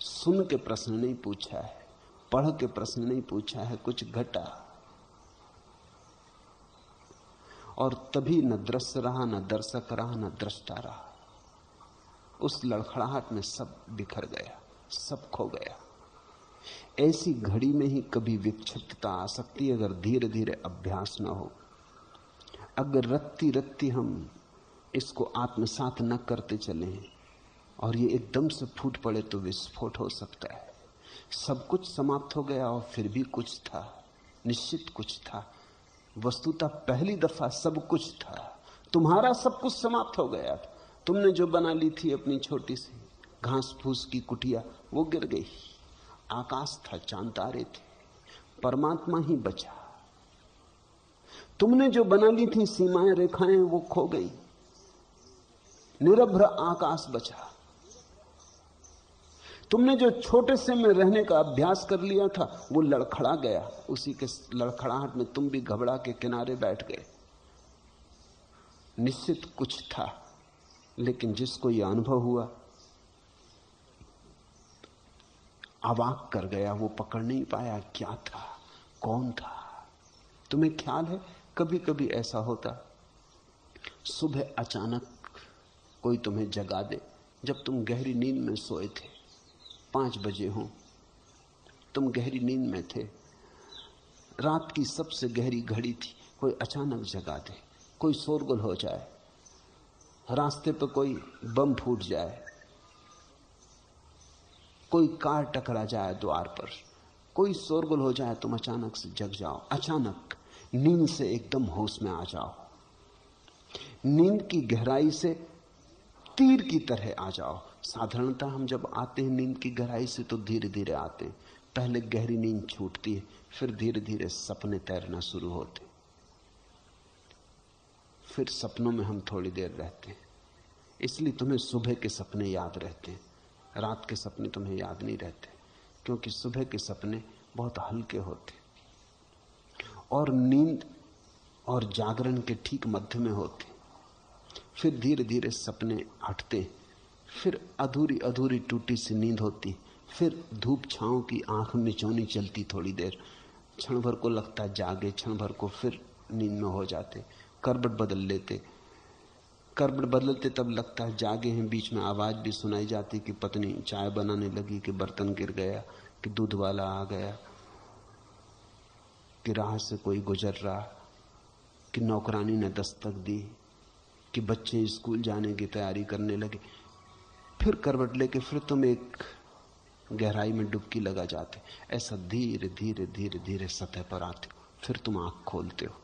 सुन के प्रश्न नहीं पूछा है, पढ़ के प्रश्न नहीं पूछा है, कुछ घटा। और तभी न दृश्य रहा, न दर्शक रहा, न दृष्टा रहा। उस लड़खड़ाहट में सब बिखर गया, सब खो गया। ऐसी घड़ी में ही कभी विक्षिप्तता आ सकती है, अगर धीरे धीरे अभ्यास न हो। अगर रत्ती रत्ती हम इसको आत्मसात न करते चले और ये एकदम से फूट पड़े तो विस्फोट हो सकता है। सब कुछ समाप्त हो गया और फिर भी कुछ था, निश्चित कुछ था। वस्तुतः पहली दफा सब कुछ था। तुम्हारा सब कुछ समाप्त हो गया था। तुमने जो बना ली थी अपनी छोटी सी घास फूस की कुटिया, वो गिर गई। आकाश था, चांद तारे थे, परमात्मा ही बचा। तुमने जो बना ली थी सीमाएं रेखाएं, वो खो गई। निरभ्र आकाश बचा। तुमने जो छोटे से में रहने का अभ्यास कर लिया था, वो लड़खड़ा गया। उसी के लड़खड़ाहट में तुम भी घबरा के किनारे बैठ गए। निश्चित कुछ था, लेकिन जिसको यह अनुभव हुआ अवाक कर गया। वो पकड़ नहीं पाया क्या था, कौन था। तुम्हें ख्याल है, कभी कभी ऐसा होता, सुबह अचानक कोई तुम्हें जगा दे, जब तुम गहरी नींद में सोए थे, 5 बजे हो, तुम गहरी नींद में थे, रात की सबसे गहरी घड़ी थी, कोई अचानक जगा दे, कोई शोरगुल हो जाए, रास्ते पर कोई बम फूट जाए, कोई कार टकरा जाए द्वार पर, कोई शोरगुल हो जाए, तुम अचानक से जग जाओ, अचानक नींद से एकदम होश में आ जाओ, नींद की गहराई से तीर की तरह आ जाओ। साधारणतः हम जब आते हैं नींद की गहराई से तो धीरे धीरे आते हैं। पहले गहरी नींद छूटती है, फिर धीरे धीरे सपने तैरना शुरू होते, फिर सपनों में हम थोड़ी देर रहते हैं। इसलिए तुम्हें सुबह के सपने याद रहते हैं, रात के सपने तुम्हें याद नहीं रहते, क्योंकि सुबह के सपने बहुत हल्के होते और नींद और जागरण के ठीक मध्य में होते। फिर धीरे धीरे सपने हटते, फिर अधूरी अधूरी टूटी सी नींद होती, फिर धूप छांव की आंख मिचौनी चलती थोड़ी देर, क्षण भर को लगता जागे, क्षण भर को फिर नींद में हो जाते, करवट बदल लेते, करवट बदलते तब लगता है जागे हैं, बीच में आवाज भी सुनाई जाती कि पत्नी चाय बनाने लगी, कि बर्तन गिर गया, कि दूध वाला आ गया, कि राह से कोई गुजर रहा, कि नौकरानी ने दस्तक दी, कि बच्चे स्कूल जाने की तैयारी करने लगे। फिर करवट लेके फिर तुम एक गहराई में डुबकी लगा जाते। ऐसा धीरे धीरे धीरे धीरे सतह पर आते हो, फिर तुम आंख खोलते हो।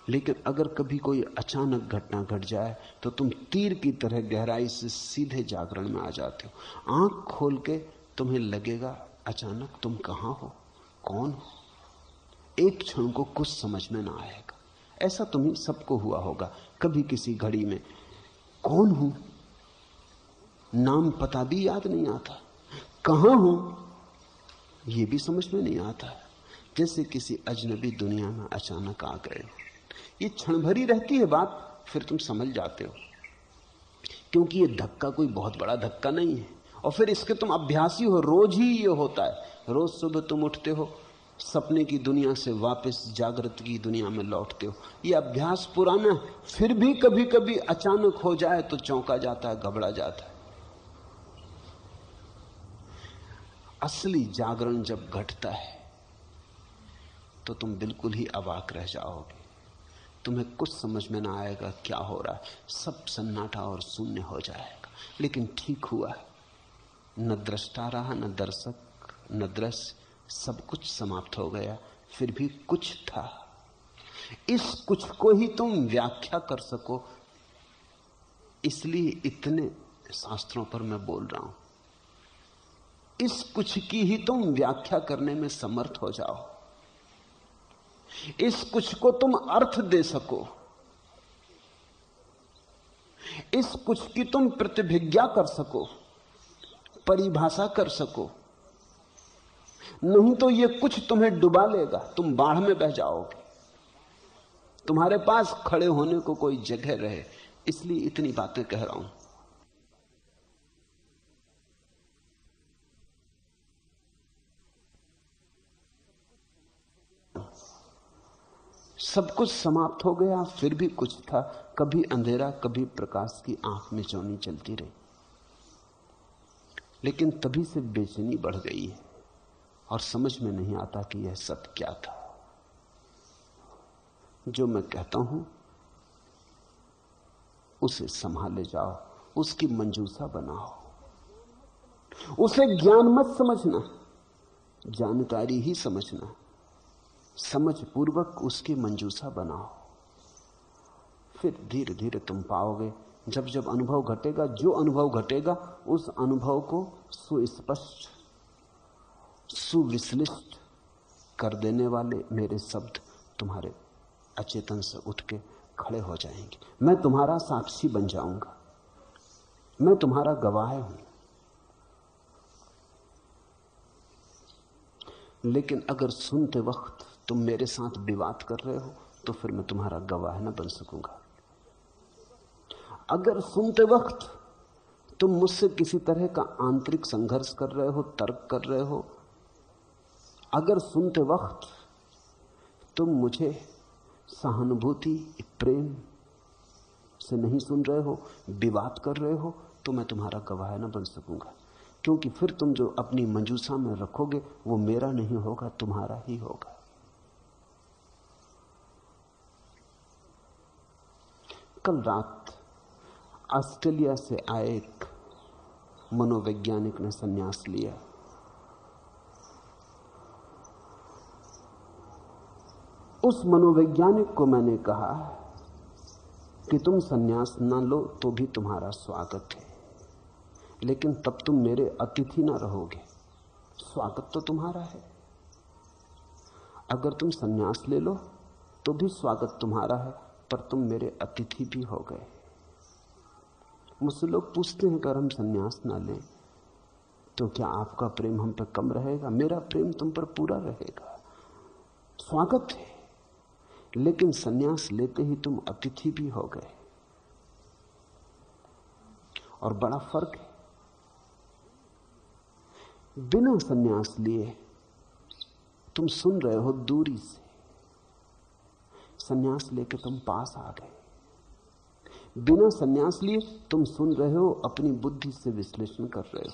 लेकिन अगर कभी कोई अचानक घटना घट जाए तो तुम तीर की तरह गहराई से सीधे जागरण में आ जाते हो। आंख खोल के तुम्हें लगेगा अचानक तुम कहां हो, कौन हो। एक क्षण को कुछ समझ में ना आएगा। ऐसा तुम्हें सबको हुआ होगा कभी किसी घड़ी में। कौन हूं, नाम पता भी याद नहीं आता, कहां हूं यह भी समझ में नहीं आता, जैसे किसी अजनबी दुनिया में अचानक आ गए। ये क्षण भरी रहती है बात, फिर तुम समझ जाते हो, क्योंकि ये धक्का कोई बहुत बड़ा धक्का नहीं है। और फिर इसके तुम अभ्यासी हो, रोज ही ये होता है। रोज सुबह तुम उठते हो, सपने की दुनिया से वापस जागृत की दुनिया में लौटते हो। ये अभ्यास पुराना है, फिर भी कभी कभी अचानक हो जाए तो चौंका जाता है, घबरा जाता है। असली जागरण जब घटता है तो तुम बिल्कुल ही अवाक रह जाओगे। तुम्हें कुछ समझ में ना आएगा क्या हो रहा है, सब सन्नाटा और शून्य हो जाएगा। लेकिन ठीक हुआ, न दृष्टा रहा, न दर्शक, न दृश्य, सब कुछ समाप्त हो गया। फिर भी कुछ था। इस कुछ को ही तुम व्याख्या कर सको, इसलिए इतने शास्त्रों पर मैं बोल रहा हूं। इस कुछ की ही तुम व्याख्या करने में समर्थ हो जाओ, इस कुछ को तुम अर्थ दे सको, इस कुछ की तुम प्रतिभिज्ञा कर सको। परिभाषा कर सको, नहीं तो ये कुछ तुम्हें डुबा लेगा, तुम बाढ़ में बह जाओगे। तुम्हारे पास खड़े होने को कोई जगह रहे, इसलिए इतनी बातें कह रहा हूं। सब कुछ समाप्त हो गया, फिर भी कुछ था। कभी अंधेरा कभी प्रकाश की आंख में चौनी चलती रही, लेकिन तभी से बेचैनी बढ़ गई है और समझ में नहीं आता कि यह सब क्या था। जो मैं कहता हूं उसे संभाले जाओ, उसकी मंजूसा बनाओ। उसे ज्ञान मत समझना, जानकारी ही समझना। समझ पूर्वक उसकी मंजूसा बनाओ, फिर धीरे धीरे तुम पाओगे। जब जब अनुभव घटेगा, जो अनुभव घटेगा उस अनुभव को सुस्पष्ट सुविश्लिष्ट कर देने वाले मेरे शब्द तुम्हारे अचेतन से उठ के खड़े हो जाएंगे। मैं तुम्हारा साक्षी बन जाऊंगा, मैं तुम्हारा गवाह हूं। लेकिन अगर सुनते वक्त तुम मेरे साथ विवाद कर रहे हो तो फिर मैं तुम्हारा गवाह न बन सकूंगा। अगर सुनते वक्त तुम मुझसे किसी तरह का आंतरिक संघर्ष कर रहे हो, तर्क कर रहे हो, अगर सुनते वक्त तुम मुझे सहानुभूति प्रेम से नहीं सुन रहे हो, विवाद कर रहे हो, तो मैं तुम्हारा गवाह न बन सकूंगा। क्योंकि फिर तुम जो अपनी मंजूसा में रखोगे वो मेरा नहीं होगा, तुम्हारा ही होगा। कल रात ऑस्ट्रेलिया से आए एक मनोवैज्ञानिक ने संन्यास लिया। उस मनोवैज्ञानिक को मैंने कहा कि तुम संन्यास ना लो तो भी तुम्हारा स्वागत है, लेकिन तब तुम मेरे अतिथि ना रहोगे। स्वागत तो तुम्हारा है। अगर तुम संन्यास ले लो तो भी स्वागत तुम्हारा है, पर तुम मेरे अतिथि भी हो गए। मुझसे लोग पूछते हैं अगर हम संन्यास ना लें तो क्या आपका प्रेम हम पर कम रहेगा? मेरा प्रेम तुम पर पूरा रहेगा। स्वागत है, लेकिन संन्यास लेते ही तुम अतिथि भी हो गए। और बड़ा फर्क है। बिना संन्यास लिए तुम सुन रहे हो दूरी से, संन्यास लेके तुम पास आ गए। बिना संन्यास लिए तुम सुन रहे हो, अपनी बुद्धि से विश्लेषण कर रहे हो,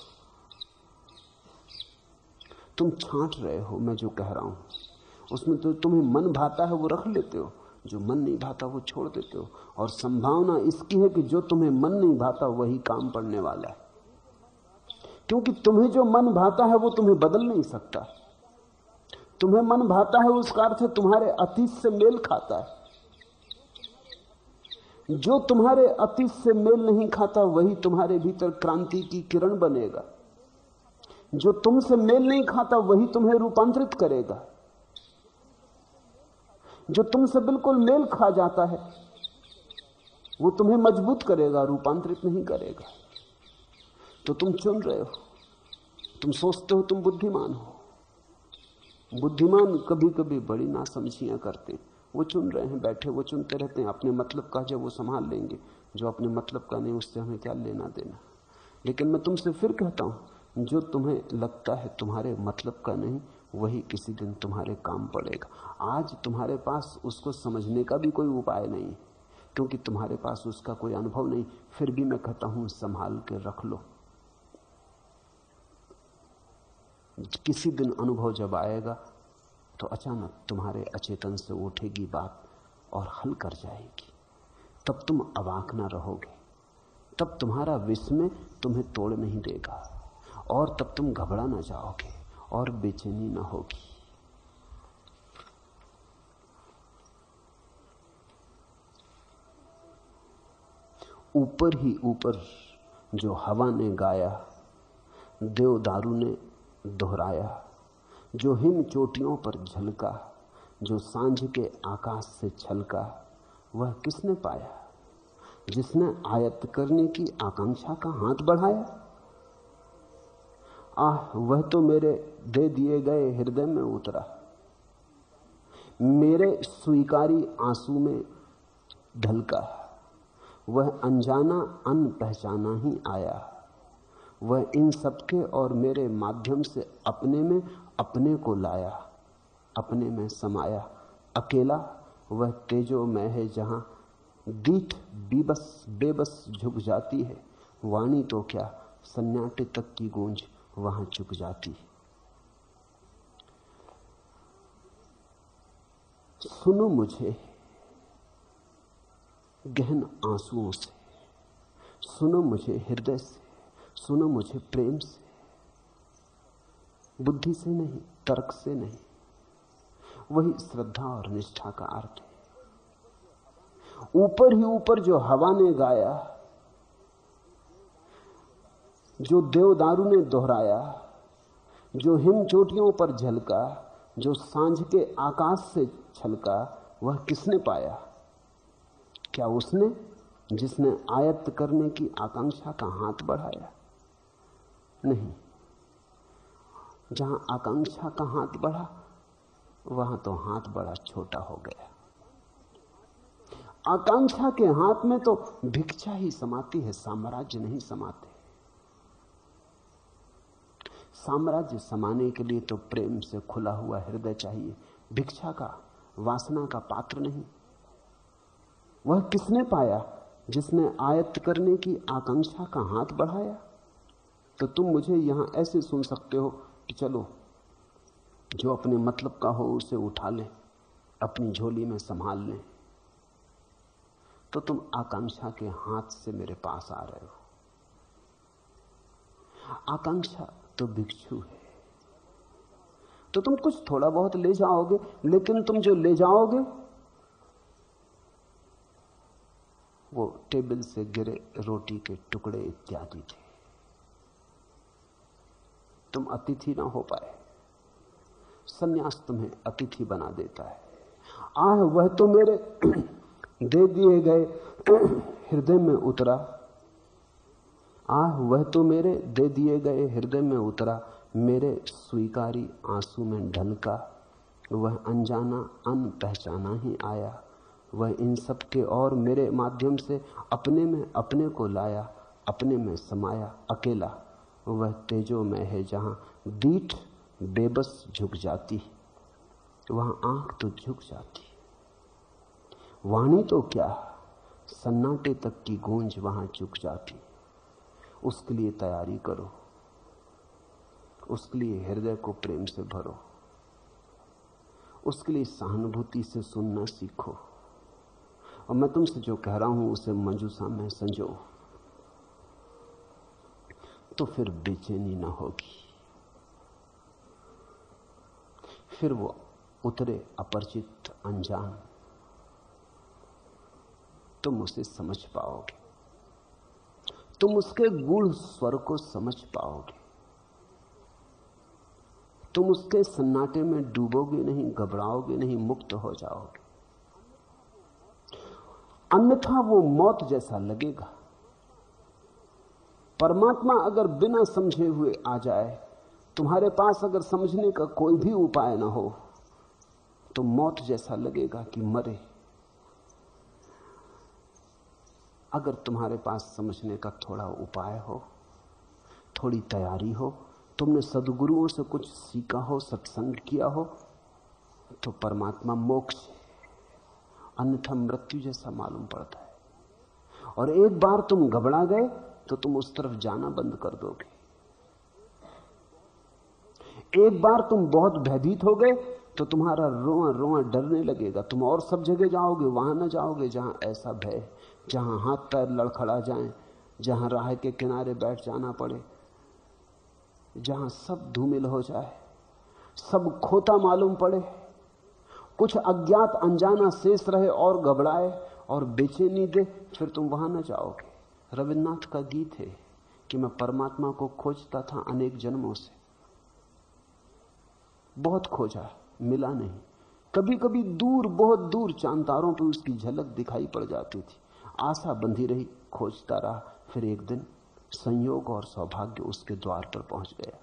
तुम छांट रहे हो। मैं जो कह रहा हूं उसमें तो तुम्हें मन भाता है वो रख लेते हो, जो मन नहीं भाता वो छोड़ देते हो। और संभावना इसकी है कि जो तुम्हें मन नहीं भाता वही काम पड़ने वाला है, क्योंकि तुम्हें जो मन भाता है वो तुम्हें बदल नहीं सकता। तुम्हें मन भाता है उसका अर्थ है तुम्हारे अतीत से मेल खाता है। जो तुम्हारे अतीत से मेल नहीं खाता वही तुम्हारे भीतर क्रांति की किरण बनेगा। जो तुमसे मेल नहीं खाता वही तुम्हें रूपांतरित करेगा। जो तुमसे बिल्कुल मेल खा जाता है वो तुम्हें मजबूत करेगा, रूपांतरित नहीं करेगा। तो तुम चुन रहे हो, तुम सोचते हो तुम बुद्धिमान हो। बुद्धिमान कभी कभी बड़ी नासमझियां करते हैं। वो चुन रहे हैं, बैठे वो चुनते रहते हैं। अपने मतलब का जब वो संभाल लेंगे, जो अपने मतलब का नहीं उससे हमें क्या लेना देना। लेकिन मैं तुमसे फिर कहता हूं, जो तुम्हें लगता है तुम्हारे मतलब का नहीं वही किसी दिन तुम्हारे काम पड़ेगा। आज तुम्हारे पास उसको समझने का भी कोई उपाय नहीं, क्योंकि तुम्हारे पास उसका कोई अनुभव नहीं। फिर भी मैं कहता हूं संभाल के रख लो। किसी दिन अनुभव जब आएगा तो अचानक तुम्हारे अचेतन से उठेगी बात और हल कर जाएगी। तब तुम अवाक ना रहोगे, तब तुम्हारा विस्मय तुम्हें तोड़ नहीं देगा, और तब तुम घबरा ना जाओगे और बेचैनी ना होगी। ऊपर ही ऊपर जो हवा ने गाया, देवदारू ने दोहराया, जो हिम चोटियों पर झलका, जो सांझ के आकाश से छलका, वह किसने पाया? जिसने आयत्त करने की आकांक्षा का हाथ बढ़ाया। आह वह तो मेरे दे दिए गए हृदय में उतरा, मेरे स्वीकारी आंसू में ढलका। वह अनजाना अनपहचाना ही आया, वह इन सबके और मेरे माध्यम से अपने में अपने को लाया, अपने में समाया। अकेला वह तेजोमय है जहां दीठ बेबस झुक जाती है। वाणी तो क्या सन्नाटे तक की गूंज वहां चुक जाती है। सुनो मुझे गहन आंसुओं से, सुनो मुझे हृदय से, सुनो मुझे प्रेम से, बुद्धि से नहीं, तर्क से नहीं। वही श्रद्धा और निष्ठा का अर्थ है। ऊपर ही ऊपर जो हवा ने गाया, जो देवदारू ने दोहराया, जो हिम चोटियों पर झलका, जो सांझ के आकाश से छलका, वह किसने पाया? क्या उसने जिसने आयत्त करने की आकांक्षा का हाथ बढ़ाया? नहीं। जहां आकांक्षा का हाथ बढ़ा वहां तो हाथ बड़ा छोटा हो गया। आकांक्षा के हाथ में तो भिक्षा ही समाती है, साम्राज्य नहीं समाते। साम्राज्य समाने के लिए तो प्रेम से खुला हुआ हृदय चाहिए, भिक्षा का, वासना का पात्र नहीं। वह किसने पाया? जिसने आयत्त करने की आकांक्षा का हाथ बढ़ाया। तो तुम मुझे यहां ऐसे सुन सकते हो कि चलो जो अपने मतलब का हो उसे उठा लें, अपनी झोली में संभाल लें, तो तुम आकांक्षा के हाथ से मेरे पास आ रहे हो। आकांक्षा तो भिक्षु है, तो तुम कुछ थोड़ा बहुत ले जाओगे, लेकिन तुम जो ले जाओगे वो टेबल से गिरे रोटी के टुकड़े इत्यादि थे। तुम अतिथि ना हो पाए। सन्यास तुम्हें अतिथि बना देता है। आह वह तो मेरे दे दिए गए हृदय में उतरा, आह वह तो मेरे दे दिए गए हृदय में उतरा, मेरे स्वीकारी आंसू में ढलका। वह अनजाना अनपहचाना ही आया, वह इन सब के और मेरे माध्यम से अपने में अपने को लाया, अपने में समाया। अकेला वह तेजोमय है जहां दीठ बेबस झुक जाती, वहां आंख तो झुक जाती। वाणी तो क्या सन्नाटे तक की गूंज वहां चुक जाती। उसके लिए तैयारी करो, उसके लिए हृदय को प्रेम से भरो, उसके लिए सहानुभूति से सुनना सीखो। और मैं तुमसे जो कह रहा हूं उसे मंजूषा में संजो, तो फिर बेचैनी ना होगी। फिर वो उतरे अपरिचित अनजान, तुम उसे समझ पाओगे, तुम उसके गूढ़ स्वर को समझ पाओगे, तुम उसके सन्नाटे में डूबोगे नहीं, घबराओगे नहीं, मुक्त हो जाओगे। अन्यथा वो मौत जैसा लगेगा। परमात्मा अगर बिना समझे हुए आ जाए, तुम्हारे पास अगर समझने का कोई भी उपाय ना हो, तो मौत जैसा लगेगा कि मरे। अगर तुम्हारे पास समझने का थोड़ा उपाय हो, थोड़ी तैयारी हो, तुमने सद्गुरुओं से कुछ सीखा हो, सत्संग किया हो, तो परमात्मा मोक्ष है। अन्यथा मृत्यु जैसा मालूम पड़ता है। और एक बार तुम घबरा गए तो तुम उस तरफ जाना बंद कर दोगे। एक बार तुम बहुत भयभीत हो गए तो तुम्हारा रोआ रोआ डरने लगेगा। तुम और सब जगह जाओगे, वहां ना जाओगे जहां ऐसा भय, जहां हाथ पैर लड़खड़ा जाएं, जहां राह के किनारे बैठ जाना पड़े, जहां सब धूमिल हो जाए, सब खोता मालूम पड़े, कुछ अज्ञात अनजाना शेष रहे और घबराए और बेचैनी दे, फिर तुम वहां न जाओगे। रविन्द्रनाथ का गीत है कि मैं परमात्मा को खोजता था अनेक जन्मों से, बहुत खोजा, मिला नहीं। कभी कभी दूर, बहुत दूर चांद तारों पर उसकी झलक दिखाई पड़ जाती थी। आशा बंधी रही, खोजता रहा। फिर एक दिन संयोग और सौभाग्य उसके द्वार पर पहुंच गया।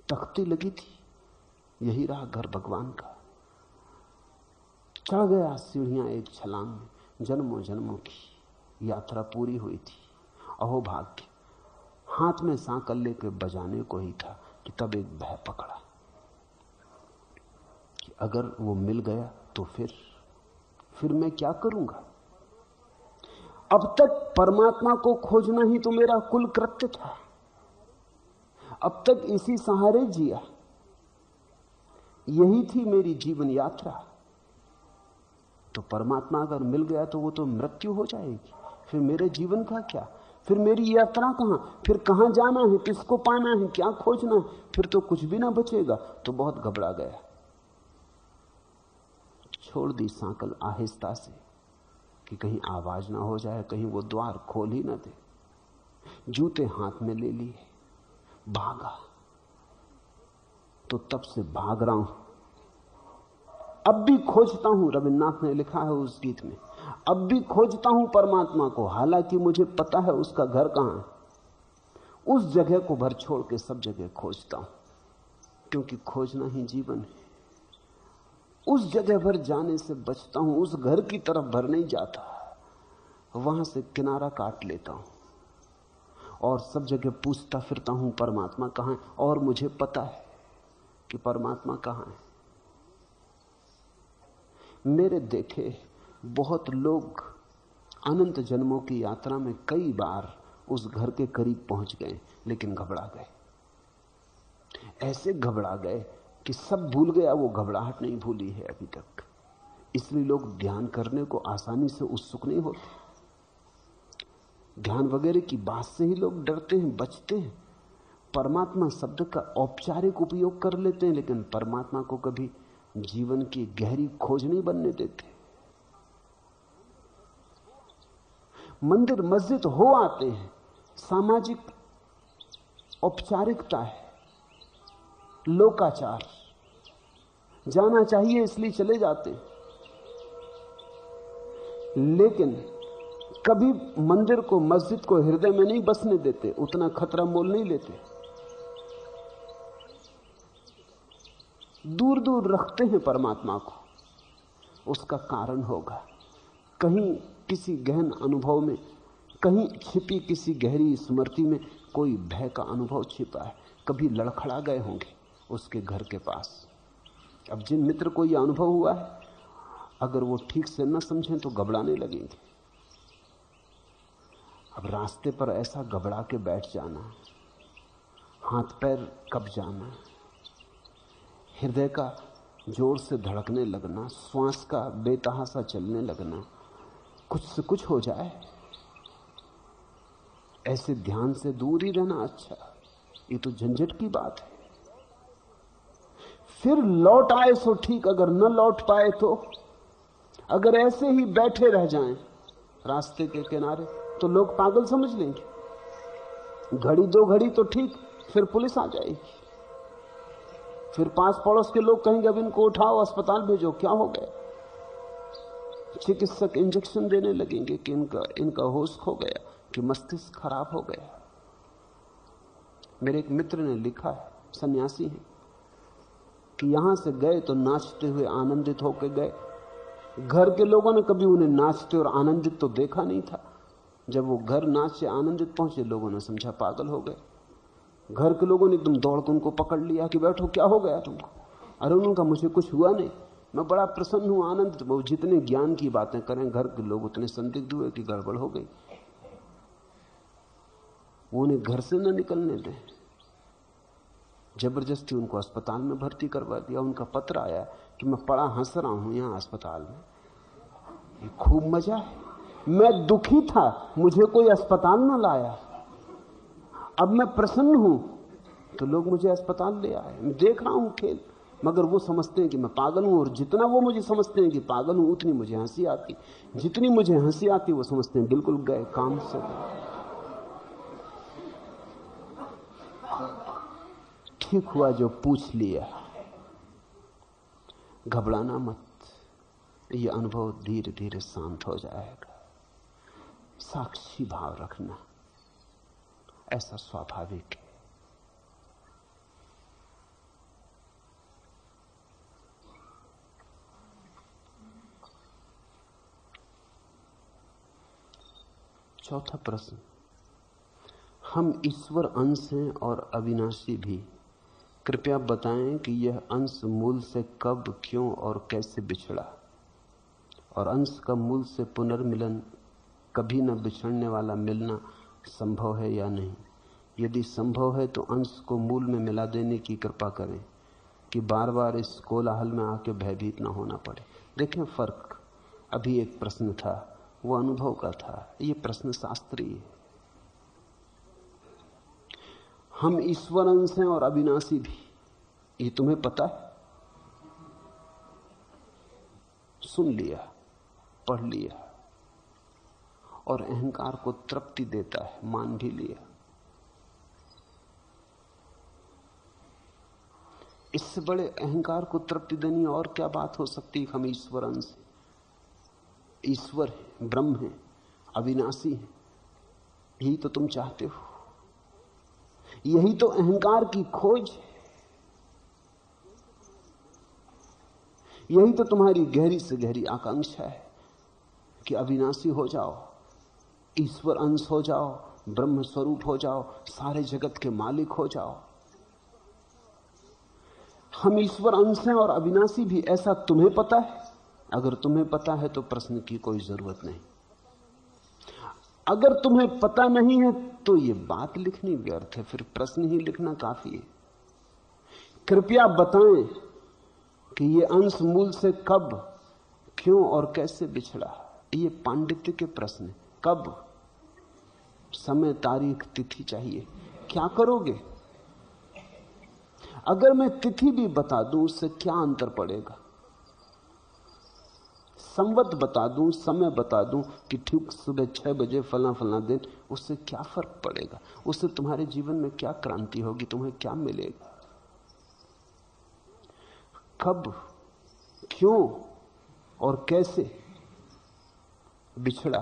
तख्ती लगी थी, यही रहा घर भगवान का। चढ़ गया सीढ़ियां एक छलांग में, जन्मों जन्मों की यात्रा पूरी हुई थी। अहो भाग्य, हाथ में सांकल लेके बजाने को ही था कि तब एक भय पकड़ा कि अगर वो मिल गया तो फिर मैं क्या करूंगा। अब तक परमात्मा को खोजना ही तो मेरा कुल कृत्य था, अब तक इसी सहारे जिया, यही थी मेरी जीवन यात्रा। तो परमात्मा अगर मिल गया तो वो तो मृत्यु हो जाएगी, फिर मेरे जीवन का क्या, फिर मेरी यात्रा कहां, फिर कहां जाना है, किसको पाना है, क्या खोजना है, फिर तो कुछ भी ना बचेगा। तो बहुत घबरा गया, छोड़ दी सांकल आहिस्ता से कि कहीं आवाज ना हो जाए, कहीं वो द्वार खोल ही ना दे। जूते हाथ में ले लिए, भागा। तो तब से भाग रहा हूं, अब भी खोजता हूं। रविन्द्रनाथ ने लिखा है उस गीत में, अब भी खोजता हूं परमात्मा को, हालांकि मुझे पता है उसका घर कहां है। उस जगह को भर छोड़ के सब जगह खोजता हूं, क्योंकि खोजना ही जीवन है। उस जगह भर जाने से बचता हूं, उस घर की तरफ भर नहीं जाता, वहां से किनारा काट लेता हूं और सब जगह पूछता फिरता हूं परमात्मा कहां है। और मुझे पता है कि परमात्मा कहां है। मेरे देखे बहुत लोग अनंत जन्मों की यात्रा में कई बार उस घर के करीब पहुंच गए, लेकिन घबरा गए। ऐसे घबरा गए कि सब भूल गया, वो घबराहट नहीं भूली है अभी तक। इसलिए लोग ध्यान करने को आसानी से उत्सुक नहीं होते। ध्यान वगैरह की बात से ही लोग डरते हैं, बचते हैं। परमात्मा शब्द का औपचारिक उपयोग कर लेते हैं, लेकिन परमात्मा को कभी जीवन की गहरी खोज नहीं बनने देते। मंदिर मस्जिद हो आते हैं, सामाजिक औपचारिकता है, लोकाचार, जाना चाहिए इसलिए चले जाते हैं। लेकिन कभी मंदिर को, मस्जिद को हृदय में नहीं बसने देते, उतना खतरा मोल नहीं लेते, दूर दूर रखते हैं परमात्मा को। उसका कारण होगा कहीं किसी गहन अनुभव में, कहीं छिपी किसी गहरी स्मृति में कोई भय का अनुभव छिपा है। कभी लड़खड़ा गए होंगे उसके घर के पास। अब जिन मित्र को यह अनुभव हुआ है, अगर वो ठीक से न समझें तो घबराने लगेंगे। अब रास्ते पर ऐसा घबरा के बैठ जाना, हाथ पैर कब जाना, हृदय का जोर से धड़कने लगना, श्वास का बेतहासा चलने लगना, कुछ से कुछ हो जाए, ऐसे ध्यान से दूर ही रहना अच्छा। ये तो झंझट की बात है। फिर लौट आए सो ठीक, अगर न लौट पाए तो, अगर ऐसे ही बैठे रह जाएं रास्ते के किनारे तो लोग पागल समझ लेंगे। घड़ी दो घड़ी तो ठीक, फिर पुलिस आ जाएगी, फिर पास पड़ोस के लोग कहेंगे अब इनको उठाओ अस्पताल भेजो, क्या हो गया। चिकित्सक इंजेक्शन देने लगेंगे कि इनका होश खो गया, कि मस्तिष्क खराब हो गया। मेरे एक मित्र ने लिखा है, सन्यासी है, कि यहां से गए तो नाचते हुए आनंदित होकर गए। घर के लोगों ने कभी उन्हें नाचते और आनंदित तो देखा नहीं था। जब वो घर नाच से आनंदित पहुंचे, लोगों ने समझा पागल हो गए। घर के लोगों ने एकदम दौड़ कर उनको पकड़ लिया कि बैठो, क्या हो गया तुमको। अरे उन्होंने कहा मुझे कुछ हुआ नहीं, मैं बड़ा प्रसन्न हूं, आनंदित। वो जितने ज्ञान की बातें करें, घर के लोग उतने संदिग्ध हुए कि गड़बड़ हो गई। वो उन्हें घर से न निकलने दें, जबरदस्ती उनको अस्पताल में भर्ती करवा दिया। उनका पत्र आया कि मैं बड़ा हंस रहा हूं यहां अस्पताल में, ये खूब मजा है, मैं दुखी था, मुझे कोई अस्पताल न लाया, अब मैं प्रसन्न हूं तो लोग मुझे अस्पताल ले आए। मैं देख रहा हूं खेल, मगर वो समझते हैं कि मैं पागल हूं, और जितना वो मुझे समझते हैं कि पागल हूं, उतनी मुझे हंसी आती। जितनी मुझे हंसी आती वो समझते हैं बिल्कुल गए काम से। ठीक हुआ जो पूछ लिया। घबराना मत, ये अनुभव धीरे धीरे शांत हो जाएगा। साक्षी भाव रखना, ऐसा स्वाभाविक है। चौथा प्रश्न, हम ईश्वर अंश हैं और अविनाशी भी। कृपया बताएं कि यह अंश मूल से कब, क्यों और कैसे बिछड़ा, और अंश का मूल से पुनर्मिलन, कभी न बिछड़ने वाला मिलना संभव है या नहीं। यदि संभव है तो अंश को मूल में मिला देने की कृपा करें कि बार बार इस कोलाहल में आके भयभीत न होना पड़े। देखें फर्क, अभी एक प्रश्न था वो अनुभव का था, ये प्रश्न शास्त्रीय है। हम ईश्वर अंश हैं और अविनाशी भी, ये तुम्हें पता है? सुन लिया, पढ़ लिया और अहंकार को तृप्ति देता है, मान भी लिया। इससे बड़े अहंकार को तृप्ति देनी और क्या बात हो सकती है? हम ईश्वर अंश, ईश्वर है, ब्रह्म है, अविनाशी है, यही तो तुम चाहते हो, यही तो अहंकार की खोज है, यही तो तुम्हारी गहरी से गहरी आकांक्षा है कि अविनाशी हो जाओ, ईश्वर अंश हो जाओ, ब्रह्म स्वरूप हो जाओ, सारे जगत के मालिक हो जाओ। हम ईश्वर अंश हैं और अविनाशी भी, ऐसा तुम्हें पता है? अगर तुम्हें पता है तो प्रश्न की कोई जरूरत नहीं। अगर तुम्हें पता नहीं है तो ये बात लिखनी व्यर्थ है, फिर प्रश्न ही लिखना काफी है। कृपया बताएं कि ये अंश मूल से कब, क्यों और कैसे बिछड़ा। ये पांडित्य के प्रश्न है। कब, समय, तारीख, तिथि चाहिए। क्या करोगे? अगर मैं तिथि भी बता दूं उससे क्या अंतर पड़ेगा? संवत बता दूं, समय बता दूं कि ठीक सुबह 6 बजे फला फला दिन, उससे क्या फर्क पड़ेगा? उससे तुम्हारे जीवन में क्या क्रांति होगी? तुम्हें क्या मिलेगा? कब, क्यों और कैसे बिछड़ा।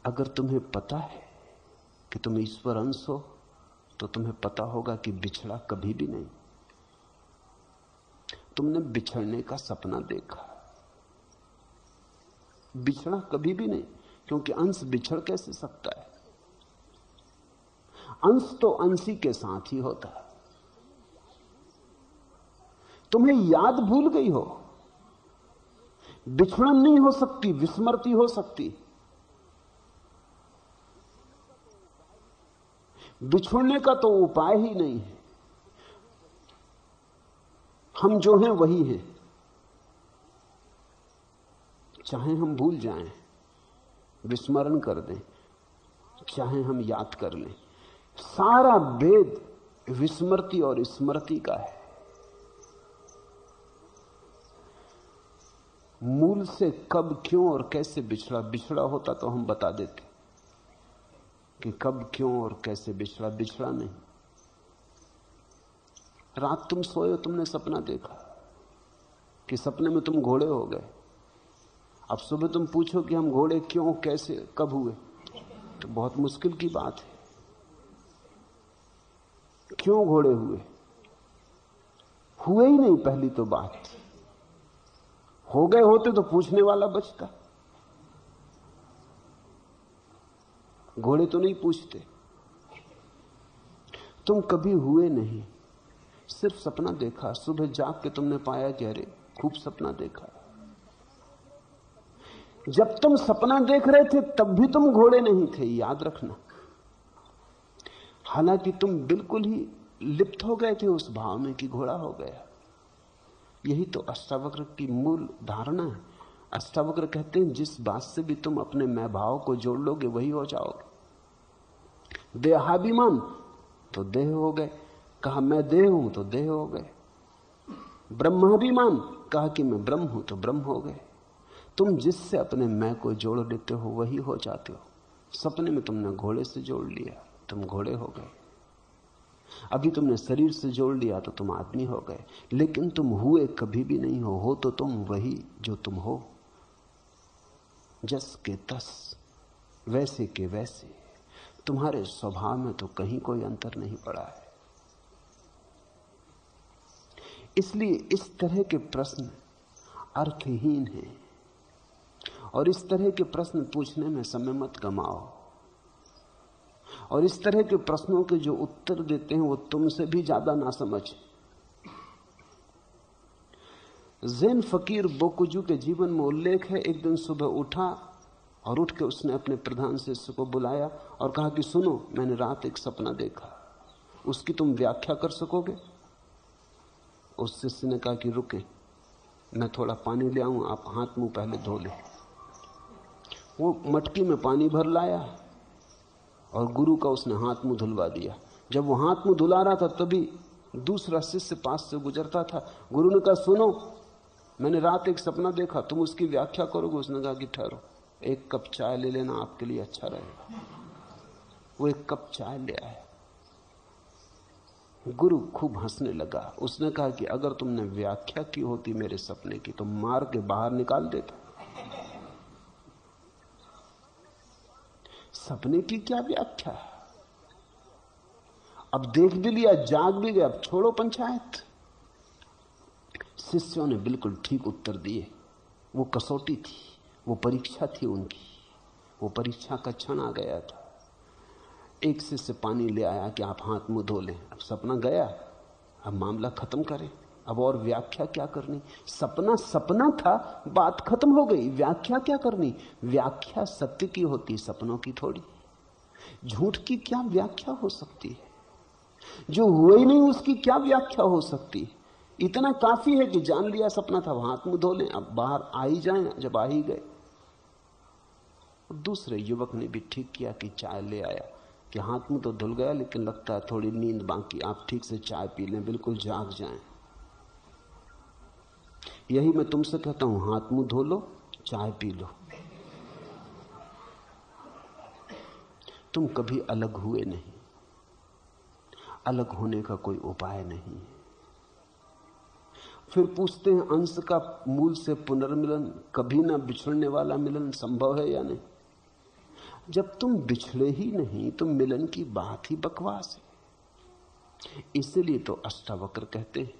अगर तुम्हें पता है कि तुम ईश्वर अंश हो तो तुम्हें पता होगा कि बिछड़ा कभी भी नहीं। तुमने बिछड़ने का सपना देखा, बिछड़ा कभी भी नहीं, क्योंकि अंश बिछड़ कैसे सकता है? अंश तो अंशी के साथ ही होता है। तुम्हें याद भूल गई हो, बिछड़न नहीं हो सकती, विस्मृति हो सकती। बिछुड़ने का तो उपाय ही नहीं है। हम जो हैं वही हैं, चाहे हम भूल जाएं, विस्मरण कर दें, चाहे हम याद कर लें, सारा भेद विस्मृति और स्मृति का है। मूल से कब, क्यों और कैसे बिछड़ा। बिछड़ा होता तो हम बता देते कि कब, क्यों और कैसे बिछड़ा। बिछड़ा नहीं। रात तुम सोए, तुमने सपना देखा कि सपने में तुम घोड़े हो गए। अब सुबह तुम पूछो कि हम घोड़े क्यों, कैसे, कब हुए, तो बहुत मुश्किल की बात है। क्यों घोड़े हुए? हुए ही नहीं, पहली तो बात। हो गए होते तो पूछने वाला बचता। घोड़े तो नहीं पूछते। तुम कभी हुए नहीं, सिर्फ सपना देखा। सुबह जाग के तुमने पाया कि अरे खूब सपना देखा। जब तुम सपना देख रहे थे तब भी तुम घोड़े नहीं थे, याद रखना। हालांकि तुम बिल्कुल ही लिप्त हो गए थे उस भाव में कि घोड़ा हो गया। यही तो अष्टावक्र की मूल धारणा है। अष्टावक्र कहते हैं जिस बात से भी तुम अपने मैं भाव को जोड़ लोगे वही हो जाओगे। देहाभिमान तो देह हो गए, कहा मैं देह हूं तो देह हो गए। ब्रह्माभिमान, कहा कि मैं ब्रह्म हूं तो ब्रह्म हो गए। तुम जिससे अपने मैं को जोड़ लेते हो वही हो जाते हो। सपने में तुमने घोड़े से जोड़ लिया, तुम घोड़े हो गए। अभी तुमने शरीर से जोड़ लिया तो तुम आदमी हो गए। लेकिन तुम हुए कभी भी नहीं हो तो तुम वही जो तुम हो। जस के तस, वैसे के वैसे। तुम्हारे स्वभाव में तो कहीं कोई अंतर नहीं पड़ा है। इसलिए इस तरह के प्रश्न अर्थहीन हैं और इस तरह के प्रश्न पूछने में समय मत गमाओ। और इस तरह के प्रश्नों के जो उत्तर देते हैं वो तुमसे भी ज्यादा ना समझ। ज़ेन फकीर बोकुजू के जीवन में उल्लेख है, एक दिन सुबह उठा और उठ के उसने अपने प्रधान शिष्य को बुलाया और कहा कि सुनो, मैंने रात एक सपना देखा, उसकी तुम व्याख्या कर सकोगे? उस शिष्य ने कहा कि रुके, मैं थोड़ा पानी ले आऊं, आप हाथ मुंह पहले धो ले। वो मटकी में पानी भर लाया और गुरु का उसने हाथ मुंह धुलवा दिया। जब वो हाथ मुंह धुला रहा था तभी दूसरा शिष्य पास से गुजरता था। गुरु ने कहा सुनो, मैंने रात एक सपना देखा, तुम उसकी व्याख्या करोगे? उसने कहा कि ठहरो, एक कप चाय ले लेना, आपके लिए अच्छा रहेगा। वो एक कप चाय ले आया। गुरु खूब हंसने लगा। उसने कहा कि अगर तुमने व्याख्या की होती मेरे सपने की तो मार के बाहर निकाल देता। सपने की क्या व्याख्या? अब देख भी लिया, जाग भी गया, अब छोड़ो पंचायत। शिष्यों ने बिल्कुल ठीक उत्तर दिए। वो कसौटी थी, वो परीक्षा थी उनकी। वो परीक्षा का क्षण आ गया था। एक शिष्य पानी ले आया कि आप हाथ मुंह धो लें। अब सपना गया, अब मामला खत्म करें। अब और व्याख्या क्या करनी? सपना सपना था, बात खत्म हो गई, व्याख्या क्या करनी? व्याख्या सत्य की होती, सपनों की थोड़ी। झूठ की क्या व्याख्या हो सकती है? जो हुआ ही नहीं उसकी क्या व्याख्या हो सकती है? इतना काफी है कि जान लिया सपना था, हाथ मुंह धो लें, अब बाहर आ ही जाएं। जब आ ही गए, दूसरे युवक ने भी ठीक किया कि चाय ले आया कि हाथ मुंह तो धुल गया लेकिन लगता है थोड़ी नींद बाकी, आप ठीक से चाय पी लें, बिल्कुल जाग जाएं। यही मैं तुमसे कहता हूं, हाथ मुंह धो लो, चाय पी लो। तुम कभी अलग हुए नहीं, अलग होने का कोई उपाय नहीं। फिर पूछते हैं अंश का मूल से पुनर्मिलन, कभी ना बिछड़ने वाला मिलन संभव है या नहीं? जब तुम बिछड़े ही नहीं तो मिलन की बात ही बकवास है। इसलिए तो अष्टावक्र कहते हैं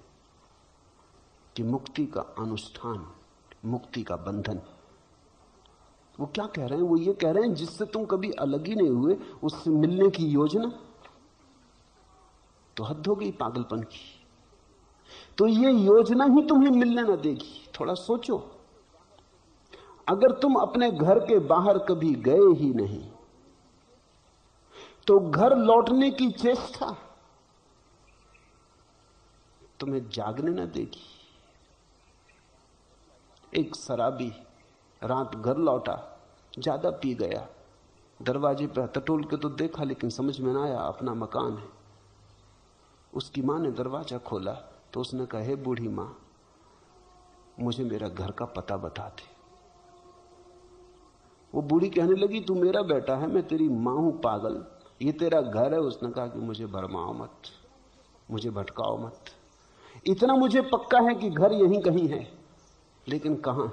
कि मुक्ति का अनुष्ठान, मुक्ति का बंधन। वो क्या कह रहे हैं? वो ये कह रहे हैं जिससे तुम कभी अलग ही नहीं हुए उससे मिलने की योजना, तो हद हो गई पागलपन की। तो ये योजना ही तुम्हें मिलने ना देगी। थोड़ा सोचो, अगर तुम अपने घर के बाहर कभी गए ही नहीं तो घर लौटने की चेष्टा तुम्हें जागने ना देगी। एक शराबी रात घर लौटा, ज्यादा पी गया, दरवाजे पर टटोल के तो देखा लेकिन समझ में ना आया अपना मकान है। उसकी मां ने दरवाजा खोला तो उसने कहा, हे बूढ़ी मां, मुझे मेरा घर का पता बता दे। वो बूढ़ी कहने लगी, तू मेरा बेटा है, मैं तेरी मां हूं पागल, ये तेरा घर है। उसने कहा कि मुझे भरमाओ मत, मुझे भटकाओ मत। इतना मुझे पक्का है कि घर यहीं कहीं है, लेकिन कहां?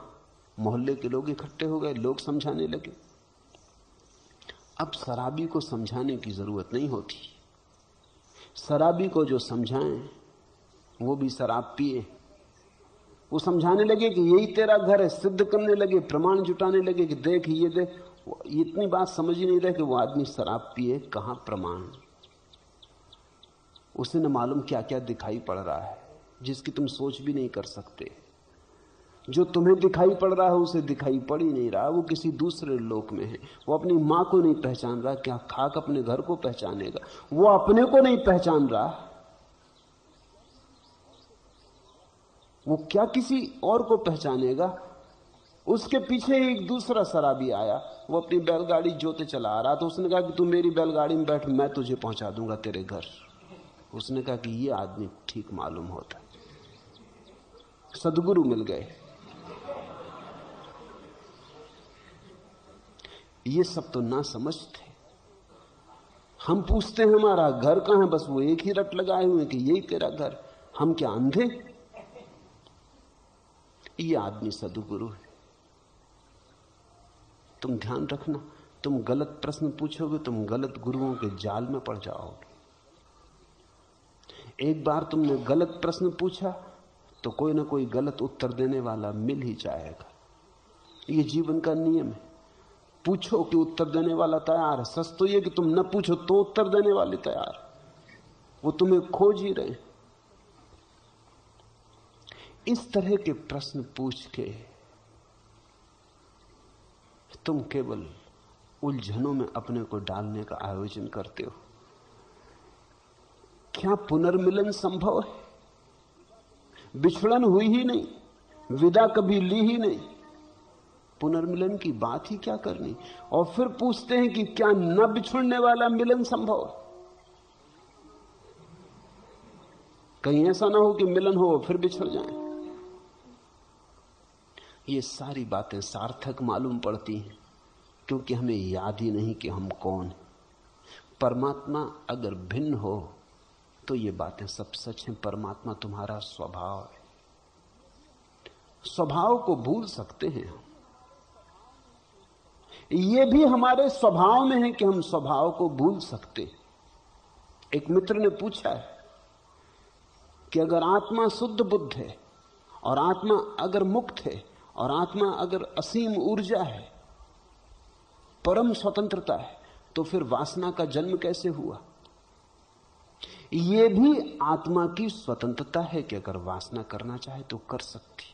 मोहल्ले के लोग इकट्ठे हो गए, लोग समझाने लगे। अब शराबी को समझाने की जरूरत नहीं होती। शराबी को जो समझाएं वो भी शराब पिए। वो समझाने लगे कि यही तेरा घर है, सिद्ध करने लगे, प्रमाण जुटाने लगे कि देख ये देख। इतनी बात समझ ही नहीं रहे कि वो आदमी शराब पिए, कहां प्रमाण। उसे न मालूम क्या क्या दिखाई पड़ रहा है जिसकी तुम सोच भी नहीं कर सकते। जो तुम्हें दिखाई पड़ रहा है उसे दिखाई पड़ ही नहीं रहा, वो किसी दूसरे लोक में है। वो अपनी मां को नहीं पहचान रहा, क्या खाक अपने घर को पहचानेगा? वो अपने को नहीं पहचान रहा, वो क्या किसी और को पहचानेगा? उसके पीछे एक दूसरा शराबी आया, वो अपनी बैलगाड़ी जोते चला आ रहा, तो उसने कहा कि तू मेरी बैलगाड़ी में बैठ, मैं तुझे पहुंचा दूंगा तेरे घर। उसने कहा कि ये आदमी ठीक मालूम होता। सदगुरु मिल गए। ये सब तो ना समझ थे। हम पूछते हैं हमारा घर कहां है, बस वो एक ही रट लगाए हुए कि यही तेरा घर। हम क्या अंधे? ये आदमी सदगुरु है। तुम ध्यान रखना, तुम गलत प्रश्न पूछोगे, तुम गलत गुरुओं के जाल में पड़ जाओगे। एक बार तुमने गलत प्रश्न पूछा तो कोई ना कोई गलत उत्तर देने वाला मिल ही जाएगा। ये जीवन का नियम है। पूछो कि उत्तर देने वाला तैयार है। सच तो ये कि तुम न पूछो तो उत्तर देने वाले तैयार, वो तुम्हें खोज ही रहे। इस तरह के प्रश्न पूछ के तुम केवल उलझनों में अपने को डालने का आयोजन करते हो। क्या पुनर्मिलन संभव है? बिछड़न हुई ही नहीं, विदा कभी ली ही नहीं, पुनर्मिलन की बात ही क्या करनी। और फिर पूछते हैं कि क्या न बिछुड़ने वाला मिलन संभव है? कहीं ऐसा ना हो कि मिलन हो फिर बिछड़ जाएं। ये सारी बातें सार्थक मालूम पड़ती हैं क्योंकि हमें याद ही नहीं कि हम कौन हैं। परमात्मा अगर भिन्न हो तो ये बातें सब सच हैं। परमात्मा तुम्हारा स्वभाव है। स्वभाव को भूल सकते हैं हम। ये भी हमारे स्वभाव में है कि हम स्वभाव को भूल सकते। एक मित्र ने पूछा है कि अगर आत्मा शुद्ध बुद्ध है और आत्मा अगर मुक्त है और आत्मा अगर असीम ऊर्जा है, परम स्वतंत्रता है, तो फिर वासना का जन्म कैसे हुआ? यह भी आत्मा की स्वतंत्रता है कि अगर वासना करना चाहे तो कर सकती।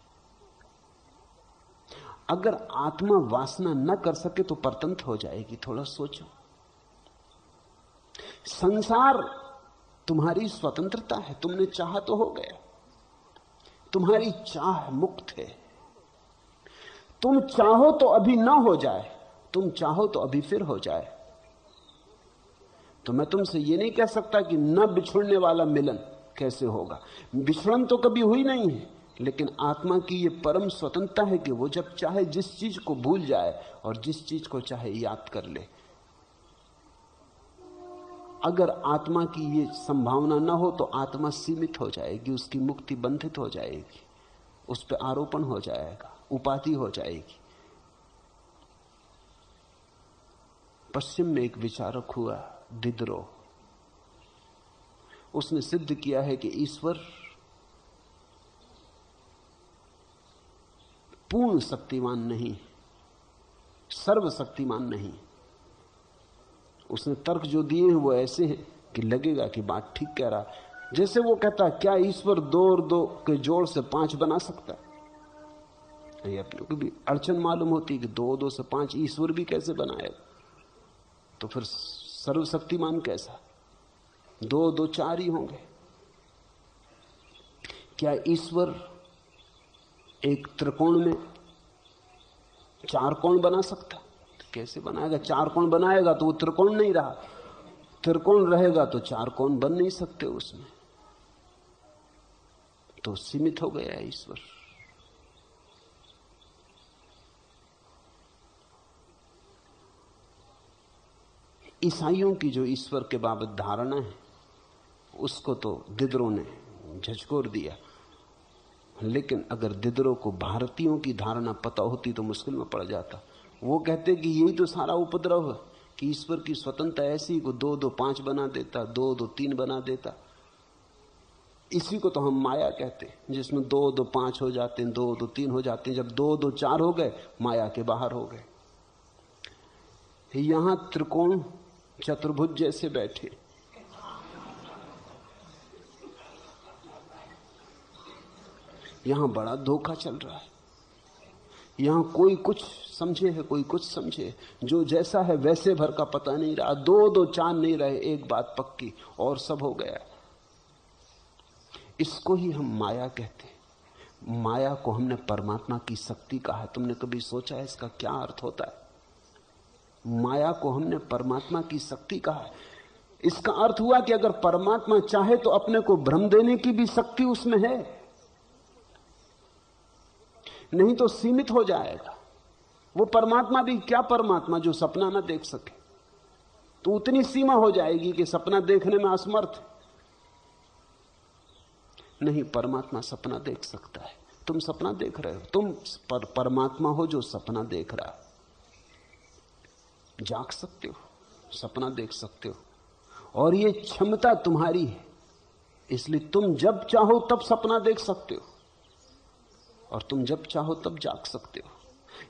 अगर आत्मा वासना न कर सके तो परतंत्र हो जाएगी। थोड़ा सोचो। संसार तुम्हारी स्वतंत्रता है, तुमने चाहा तो हो गया। तुम्हारी चाह मुक्त है। तुम चाहो तो अभी ना हो जाए, तुम चाहो तो अभी फिर हो जाए। तो मैं तुमसे ये नहीं कह सकता कि न बिछुड़ने वाला मिलन कैसे होगा। बिछड़न तो कभी हुई नहीं है, लेकिन आत्मा की ये परम स्वतंत्रता है कि वो जब चाहे जिस चीज को भूल जाए और जिस चीज को चाहे याद कर ले। अगर आत्मा की ये संभावना न हो तो आत्मा सीमित हो जाएगी, उसकी मुक्ति बंधित हो जाएगी, उस पर आरोपण हो जाएगा, उपाधि हो जाएगी। पश्चिम में एक विचारक हुआ दिदरो। उसने सिद्ध किया है कि ईश्वर पूर्ण शक्तिमान नहीं, सर्वशक्तिमान नहीं। उसने तर्क जो दिए हैं वो ऐसे हैं कि लगेगा कि बात ठीक कह रहा। जैसे वो कहता क्या ईश्वर 2 और 2 के जोड़ से 5 बना सकता है? ये अपने को भी अड़चन मालूम होती है कि 2 और 2 से 5 ईश्वर भी कैसे बनाएगा? तो फिर सर्वशक्तिमान कैसा? 2 और 2 4 ही होंगे। क्या ईश्वर एक त्रिकोण में 4 कोण बना सकता? कैसे बनाएगा? 4 कोण बनाएगा तो वो त्रिकोण नहीं रहा, त्रिकोण रहेगा तो 4 कोण बन नहीं सकते उसमें, तो सीमित हो गया ईश्वर। ईसाइयों की जो ईश्वर के बाबत धारणा है उसको तो दिदरो ने झचकोर दिया, लेकिन अगर दिदरो को भारतीयों की धारणा पता होती तो मुश्किल में पड़ जाता। वो कहते कि यही तो सारा उपद्रव है कि ईश्वर की स्वतंत्रता ऐसी को 2 2 5 बना देता, 2 2 3 बना देता। इसी को तो हम माया कहते, जिसमें 2 2 5 हो जाते हैं, 2 2 3 हो जाते हैं। जब 2 2 4 हो गए, माया के बाहर हो गए। यहां त्रिकोण चतुर्भुज जैसे बैठे। यहां बड़ा धोखा चल रहा है। यहां कोई कुछ समझे है, कोई कुछ समझे। जो जैसा है वैसे भर का पता नहीं रहा। 2 2 चांद नहीं रहे, एक बात पक्की, और सब हो गया। इसको ही हम माया कहते हैं। माया को हमने परमात्मा की शक्ति कहा है। तुमने कभी सोचा है इसका क्या अर्थ होता है? माया को हमने परमात्मा की शक्ति कहा है। इसका अर्थ हुआ कि अगर परमात्मा चाहे तो अपने को भ्रम देने की भी शक्ति उसमें है, नहीं तो सीमित हो जाएगा। वो परमात्मा भी क्या परमात्मा जो सपना ना देख सके, तो उतनी सीमा हो जाएगी कि सपना देखने में असमर्थ। नहीं, परमात्मा सपना देख सकता है। तुम सपना देख रहे हो, तुम परमात्मा हो जो सपना देख रहा है। जाग सकते हो, सपना देख सकते हो, और ये क्षमता तुम्हारी है। इसलिए तुम जब चाहो तब सपना देख सकते हो और तुम जब चाहो तब जाग सकते हो।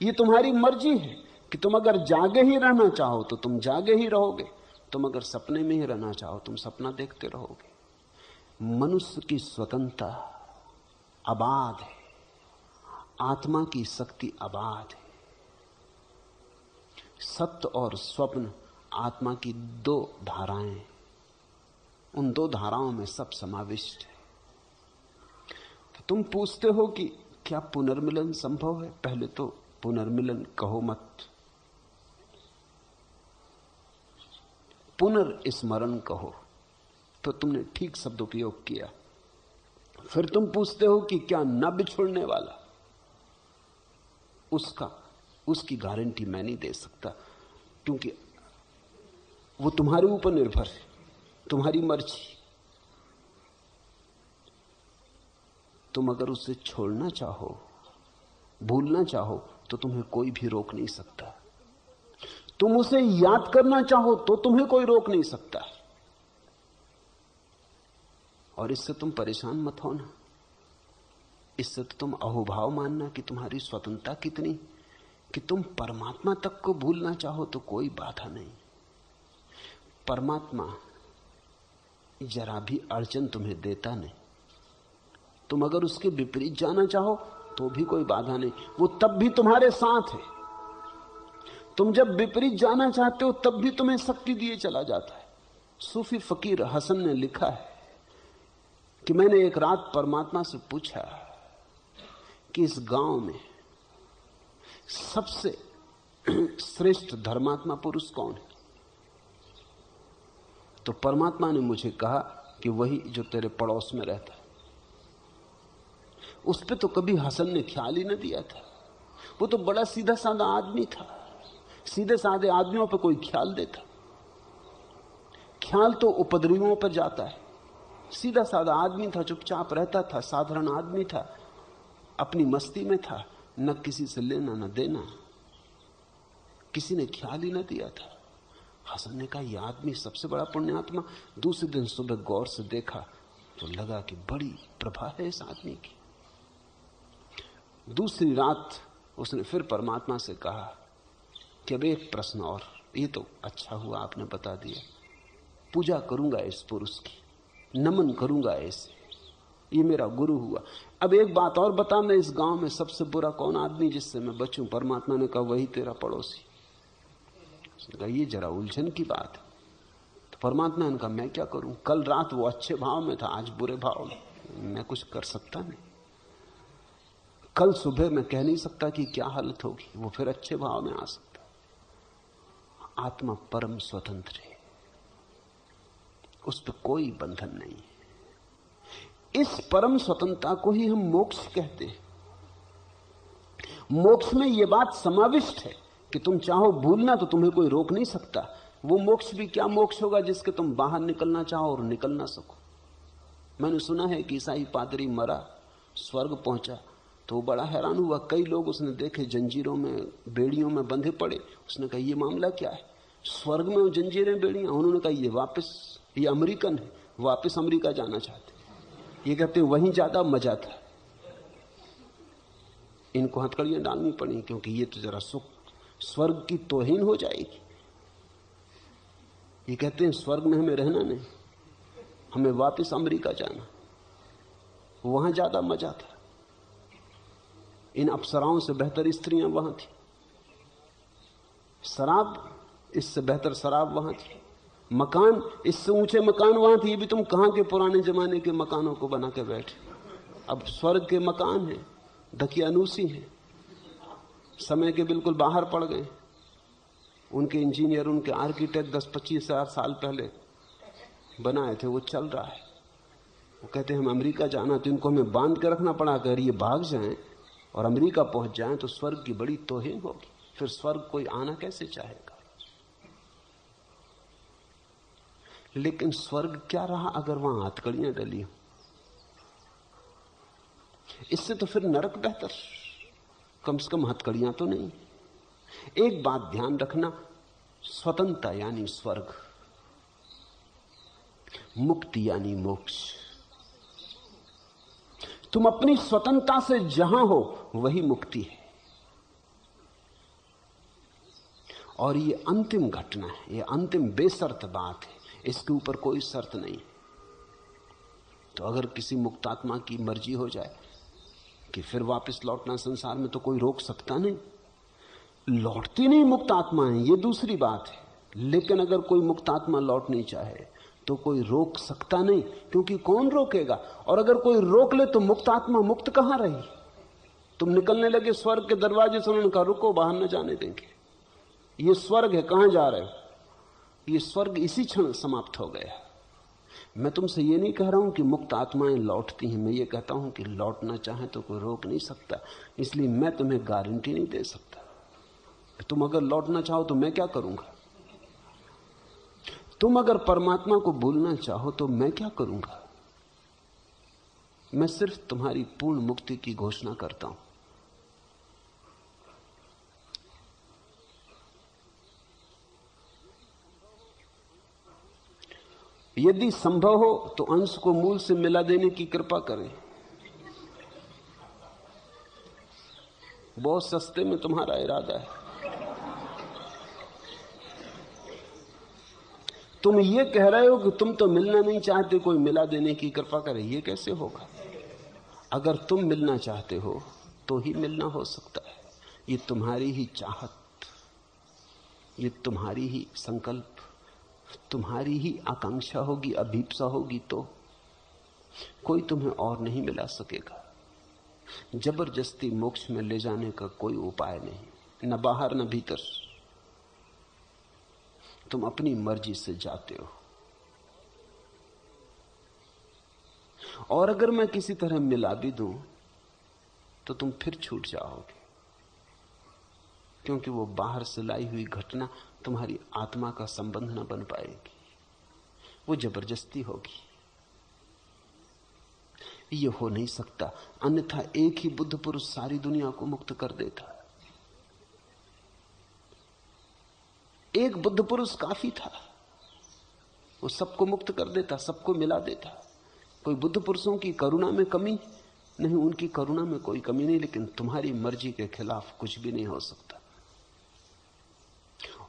ये तुम्हारी मर्जी है कि तुम अगर जागे ही रहना चाहो तो तुम जागे ही रहोगे, तुम अगर सपने में ही रहना चाहो तुम सपना देखते रहोगे। मनुष्य की स्वतंत्रता अबाध है, आत्मा की शक्ति अबाध है। सत्य और स्वप्न आत्मा की दो धाराएं, उन दो धाराओं में सब समाविष्ट है। तो तुम पूछते हो कि क्या पुनर्मिलन संभव है? पहले तो पुनर्मिलन कहो मत, पुनर्स्मरण कहो, तो तुमने ठीक शब्द उपयोग किया। फिर तुम पूछते हो कि क्या न बिछुड़ने वाला, उसकी गारंटी मैं नहीं दे सकता, क्योंकि वो तुम्हारे ऊपर निर्भर है, तुम्हारी मर्जी। तुम अगर उसे छोड़ना चाहो, भूलना चाहो, तो तुम्हें कोई भी रोक नहीं सकता। तुम उसे याद करना चाहो तो तुम्हें कोई रोक नहीं सकता। और इससे तुम परेशान मत होना, इससे तो तुम अहोभाव मानना कि तुम्हारी स्वतंत्रता कितनी, कि तुम परमात्मा तक को भूलना चाहो तो कोई बाधा नहीं। परमात्मा जरा भी अड़चन तुम्हें देता नहीं। तुम अगर उसके विपरीत जाना चाहो तो भी कोई बाधा नहीं, वो तब भी तुम्हारे साथ है। तुम जब विपरीत जाना चाहते हो तब भी तुम्हें शक्ति दिए चला जाता है। सूफी फकीर हसन ने लिखा है कि मैंने एक रात परमात्मा से पूछा कि इस गांव में सबसे श्रेष्ठ धर्मात्मा पुरुष कौन है? तो परमात्मा ने मुझे कहा कि वही जो तेरे पड़ोस में रहता है। उस पे तो कभी हसन ने ख्याल ही न दिया था। वो तो बड़ा सीधा साधा आदमी था, सीधे साधे आदमियों पर कोई ख्याल देता? ख्याल तो उपद्रवियों पर जाता है। सीधा साधा आदमी था, चुपचाप रहता था, साधारण आदमी था, अपनी मस्ती में था, न किसी से लेना न देना, किसी ने ख्याल ही न दिया था। हसन ने कहा यह आदमी सबसे बड़ा पुण्यात्मा। दूसरे दिन सुबह गौर से देखा तो लगा कि बड़ी प्रभा है इस आदमी की। दूसरी रात उसने फिर परमात्मा से कहा कि अब एक प्रश्न और, ये तो अच्छा हुआ आपने बता दिया, पूजा करूंगा इस पुरुष की, नमन करूंगा ऐसे, ये मेरा गुरु हुआ। अब एक बात और बता, मैं इस गांव में सबसे बुरा कौन आदमी जिससे मैं बचूं? परमात्मा ने कहा वही तेरा पड़ोसी। उसने कहा ये जरा उलझन की बात है। तो परमात्मा ने कहा मैं क्या करूं? कल रात वो अच्छे भाव में था, आज बुरे भाव में, मैं कुछ कर सकता नहीं। कल सुबह मैं कह नहीं सकता कि क्या हालत होगी, वो फिर अच्छे भाव में आ सकता। आत्मा परम स्वतंत्र है, उस पर कोई बंधन नहीं है। इस परम स्वतंत्रता को ही हम मोक्ष कहते हैं। मोक्ष में यह बात समाविष्ट है कि तुम चाहो भूलना तो तुम्हें कोई रोक नहीं सकता। वो मोक्ष भी क्या मोक्ष होगा जिसके तुम बाहर निकलना चाहो और निकल ना सको। मैंने सुना है कि ईसाई पादरी मरा, स्वर्ग पहुंचा, तो वो बड़ा हैरान हुआ। कई लोग उसने देखे जंजीरों में, बेड़ियों में बंधे पड़े। उसने कहा ये मामला क्या है? स्वर्ग में वो जंजीरें, बेड़ियां। उन्होंने कहा ये अमेरिकन है, वापस अमेरिका जाना चाहते। ये कहते वहीं ज्यादा मजा था, इनको हथकड़ियां डालनी पड़ी, क्योंकि ये तो जरा सुख स्वर्ग की तौहीन हो जाएगी। ये कहते हैं स्वर्ग में हमें रहना नहीं, हमें वापस अमेरिका जाना, वहां ज्यादा मजा था। इन अप्सराओं से बेहतर स्त्रियां वहां थी, शराब इससे बेहतर शराब वहां थी, मकान इससे ऊंचे मकान वहां थे। ये भी तुम कहां के पुराने जमाने के मकानों को बना के बैठे। अब स्वर्ग के मकान हैं, दकियानूसी हैं, समय के बिल्कुल बाहर पड़ गए। उनके इंजीनियर, उनके आर्किटेक्ट 10-25 साल पहले बनाए थे, वो चल रहा है। वो कहते हैं हम अमेरिका जाना, तो इनको हमें बांध के रखना पड़ा। अगर ये भाग जाएं और अमेरिका पहुंच जाएं तो स्वर्ग की बड़ी तौहीन होगी, फिर स्वर्ग कोई आना कैसे चाहेगा। लेकिन स्वर्ग क्या रहा अगर वहां हथकड़ियां डली हो? इससे तो फिर नरक बेहतर, कम से कम हथकड़ियां तो नहीं। एक बात ध्यान रखना, स्वतंत्रता यानी स्वर्ग, मुक्ति यानी मोक्ष। तुम अपनी स्वतंत्रता से जहां हो वही मुक्ति है। और ये अंतिम घटना है, ये अंतिम बेशर्त बात है, इसके ऊपर कोई शर्त नहीं। तो अगर किसी मुक्तात्मा की मर्जी हो जाए कि फिर वापस लौटना संसार में, तो कोई रोक सकता नहीं। लौटती नहीं मुक्तात्मा है, ये दूसरी बात है, लेकिन अगर कोई मुक्तात्मा लौट नहीं चाहे तो कोई रोक सकता नहीं, क्योंकि कौन रोकेगा? और अगर कोई रोक ले तो मुक्तात्मा मुक्त कहां रही? तुम निकलने लगे स्वर्ग के दरवाजे से, उन्होंने कहा रुको, बाहर न जाने देंगे, ये स्वर्ग है, कहां जा रहे हो? ये स्वर्ग इसी क्षण समाप्त हो गया। मैं तुमसे ये नहीं कह रहा हूं कि मुक्त आत्माएं लौटती हैं, मैं ये कहता हूं कि लौटना चाहे तो कोई रोक नहीं सकता। इसलिए मैं तुम्हें गारंटी नहीं दे सकता। तुम अगर लौटना चाहो तो मैं क्या करूंगा? तुम अगर परमात्मा को भूलना चाहो तो मैं क्या करूंगा? मैं सिर्फ तुम्हारी पूर्ण मुक्ति की घोषणा करता हूं। यदि संभव हो तो अंश को मूल से मिला देने की कृपा करें। बहुत सस्ते में तुम्हारा इरादा है। तुम ये कह रहे हो कि तुम तो मिलना नहीं चाहते, कोई मिला देने की कृपा करे, ये कैसे होगा? अगर तुम मिलना चाहते हो तो ही मिलना हो सकता है। ये तुम्हारी ही चाहत, ये तुम्हारी ही संकल्प, तुम्हारी ही आकांक्षा होगी, अभीप्सा होगी, तो कोई तुम्हें और नहीं मिला सकेगा। जबरदस्ती मोक्ष में ले जाने का कोई उपाय नहीं, न बाहर न भीतर। तुम अपनी मर्जी से जाते हो। और अगर मैं किसी तरह मिला भी दूं तो तुम फिर छूट जाओगे, क्योंकि वो बाहर से लाई हुई घटना तुम्हारी आत्मा का संबंध न बन पाएगी, वो जबरदस्ती होगी। ये हो नहीं सकता, अन्यथा एक ही बुद्ध पुरुष सारी दुनिया को मुक्त कर देता। एक बुद्ध पुरुष काफी था, वो सबको मुक्त कर देता, सबको मिला देता। कोई बुद्ध पुरुषों की करुणा में कमी नहीं, उनकी करुणा में कोई कमी नहीं, लेकिन तुम्हारी मर्जी के खिलाफ कुछ भी नहीं हो सकता।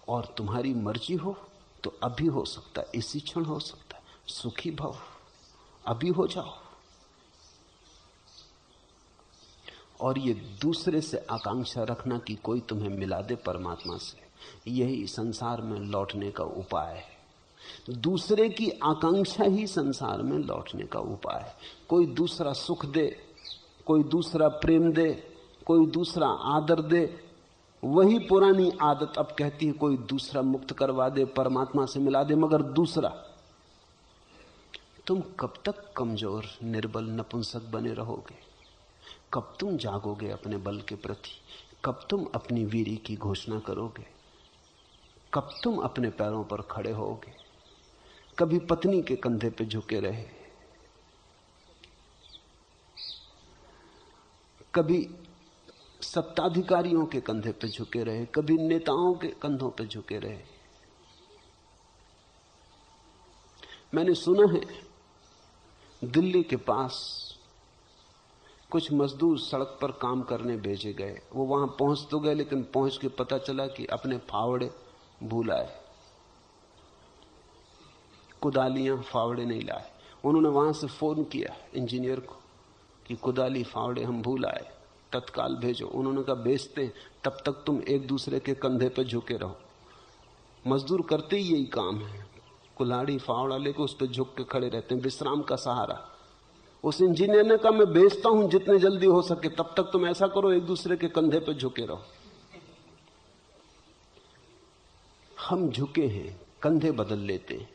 और तुम्हारी मर्जी हो तो अभी हो सकता है, इसी क्षण हो सकता है। सुखी भव, अभी हो जाओ। और ये दूसरे से आकांक्षा रखना कि कोई तुम्हें मिला दे परमात्मा से, यही संसार में लौटने का उपाय है। दूसरे की आकांक्षा ही संसार में लौटने का उपाय है। कोई दूसरा सुख दे, कोई दूसरा प्रेम दे, कोई दूसरा आदर दे, वही पुरानी आदत अब कहती है कोई दूसरा मुक्त करवा दे, परमात्मा से मिला दे। मगर दूसरा, तुम कब तक कमजोर, निर्बल, नपुंसक बने रहोगे? कब तुम जागोगे अपने बल के प्रति? कब तुम अपनी वीरी की घोषणा करोगे? कब तुम अपने पैरों पर खड़े होगे? कभी पत्नी के कंधे पे झुके रहे, कभी सत्ताधिकारियों के कंधे पे झुके रहे, कभी नेताओं के कंधों पे झुके रहे। मैंने सुना है दिल्ली के पास कुछ मजदूर सड़क पर काम करने भेजे गए। वो वहां पहुंच तो गए, लेकिन पहुंच के पता चला कि अपने फावड़े भूल आए, कुदालियां फावड़े नहीं लाए। उन्होंने वहां से फोन किया इंजीनियर को कि कुदाली फावड़े हम भूल आए, तत्काल भेजो। उन्होंने कहा भेजते हैं, तब तक तुम एक दूसरे के कंधे पर झुके रहो। मजदूर करते ही यही काम है, कुल्हाड़ी फावड़ा लेकर उस पर झुक के खड़े रहते हैं, विश्राम का सहारा। उस इंजीनियर ने कहा मैं भेजता हूं जितने जल्दी हो सके, तब तक तुम ऐसा करो एक दूसरे के कंधे पर झुके रहो। हम झुके हैं, कंधे बदल लेते हैं।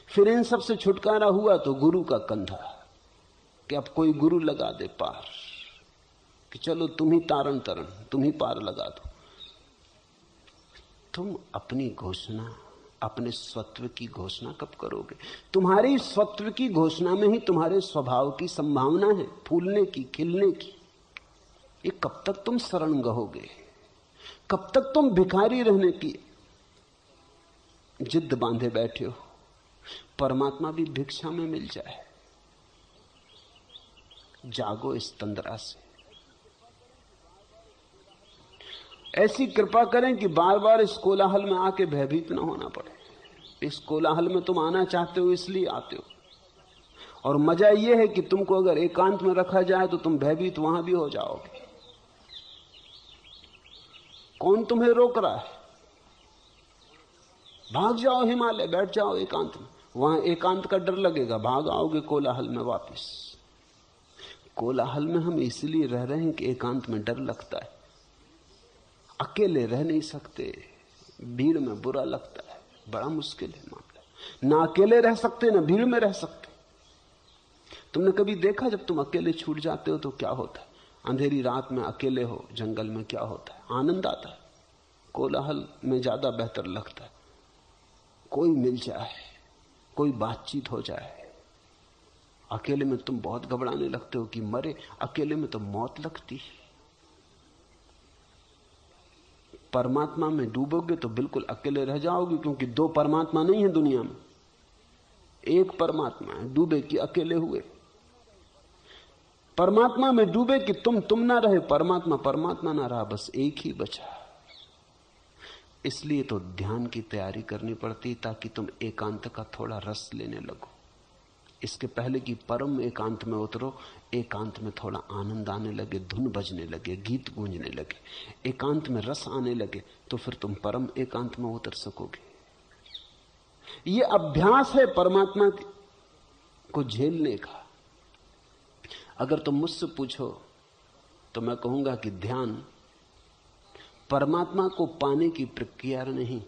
फिर इन सब से छुटकारा हुआ तो गुरु का कंधा, कि अब कोई गुरु लगा दे पार, कि चलो तुम ही तारण तरन, तुम ही पार लगा दो। तुम अपनी घोषणा, अपने स्वत्व की घोषणा कब करोगे? तुम्हारी स्वत्व की घोषणा में ही तुम्हारे स्वभाव की संभावना है, फूलने की, खिलने की। ये कब तक तुम शरण गहोगे? कब तक तुम भिखारी रहने की जिद बांधे बैठे हो? परमात्मा भी भिक्षा में मिल जाए। जागो इस तंद्रा से। ऐसी कृपा करें कि बार बार इस कोलाहल में आके भयभीत ना होना पड़े। इस कोलाहल में तुम आना चाहते हो इसलिए आते हो, और मजा यह है कि तुमको अगर एकांत में रखा जाए तो तुम भयभीत वहां भी हो जाओगे। कौन तुम्हें रोक रहा है? भाग जाओ हिमालय, बैठ जाओ एकांत में, वहां एकांत का डर लगेगा, भाग आओगे कोलाहल में वापस। कोलाहल में हम इसलिए रह रहे हैं कि एकांत में डर लगता है, अकेले रह नहीं सकते, भीड़ में बुरा लगता है, बड़ा मुश्किल है मामला। ना अकेले रह सकते ना भीड़ में रह सकते। तुमने कभी देखा जब तुम अकेले छूट जाते हो तो क्या होता है? अंधेरी रात में अकेले हो जंगल में, क्या होता है? आनंद आता है। कोलाहल में ज्यादा बेहतर लगता है, कोई मिल जाए, कोई बातचीत हो जाए। अकेले में तुम बहुत घबराने लगते हो कि मरे, अकेले में तो मौत लगती है। परमात्मा में डूबोगे तो बिल्कुल अकेले रह जाओगे, क्योंकि दो परमात्मा नहीं है दुनिया में, एक परमात्मा है। डूबे कि अकेले हुए। परमात्मा में डूबे कि तुम ना रहे, परमात्मा परमात्मा ना रहा, बस एक ही बचा। इसलिए तो ध्यान की तैयारी करनी पड़ती ताकि तुम एकांत का थोड़ा रस लेने लगो। इसके पहले कि परम एकांत में उतरो, एकांत में थोड़ा आनंद आने लगे, धुन बजने लगे, गीत गूंजने लगे, एकांत में रस आने लगे, तो फिर तुम परम एकांत में उतर सकोगे। ये अभ्यास है परमात्मा को झेलने का। अगर तुम मुझसे पूछो तो मैं कहूंगा कि ध्यान परमात्मा को पाने की प्रक्रिया नहीं।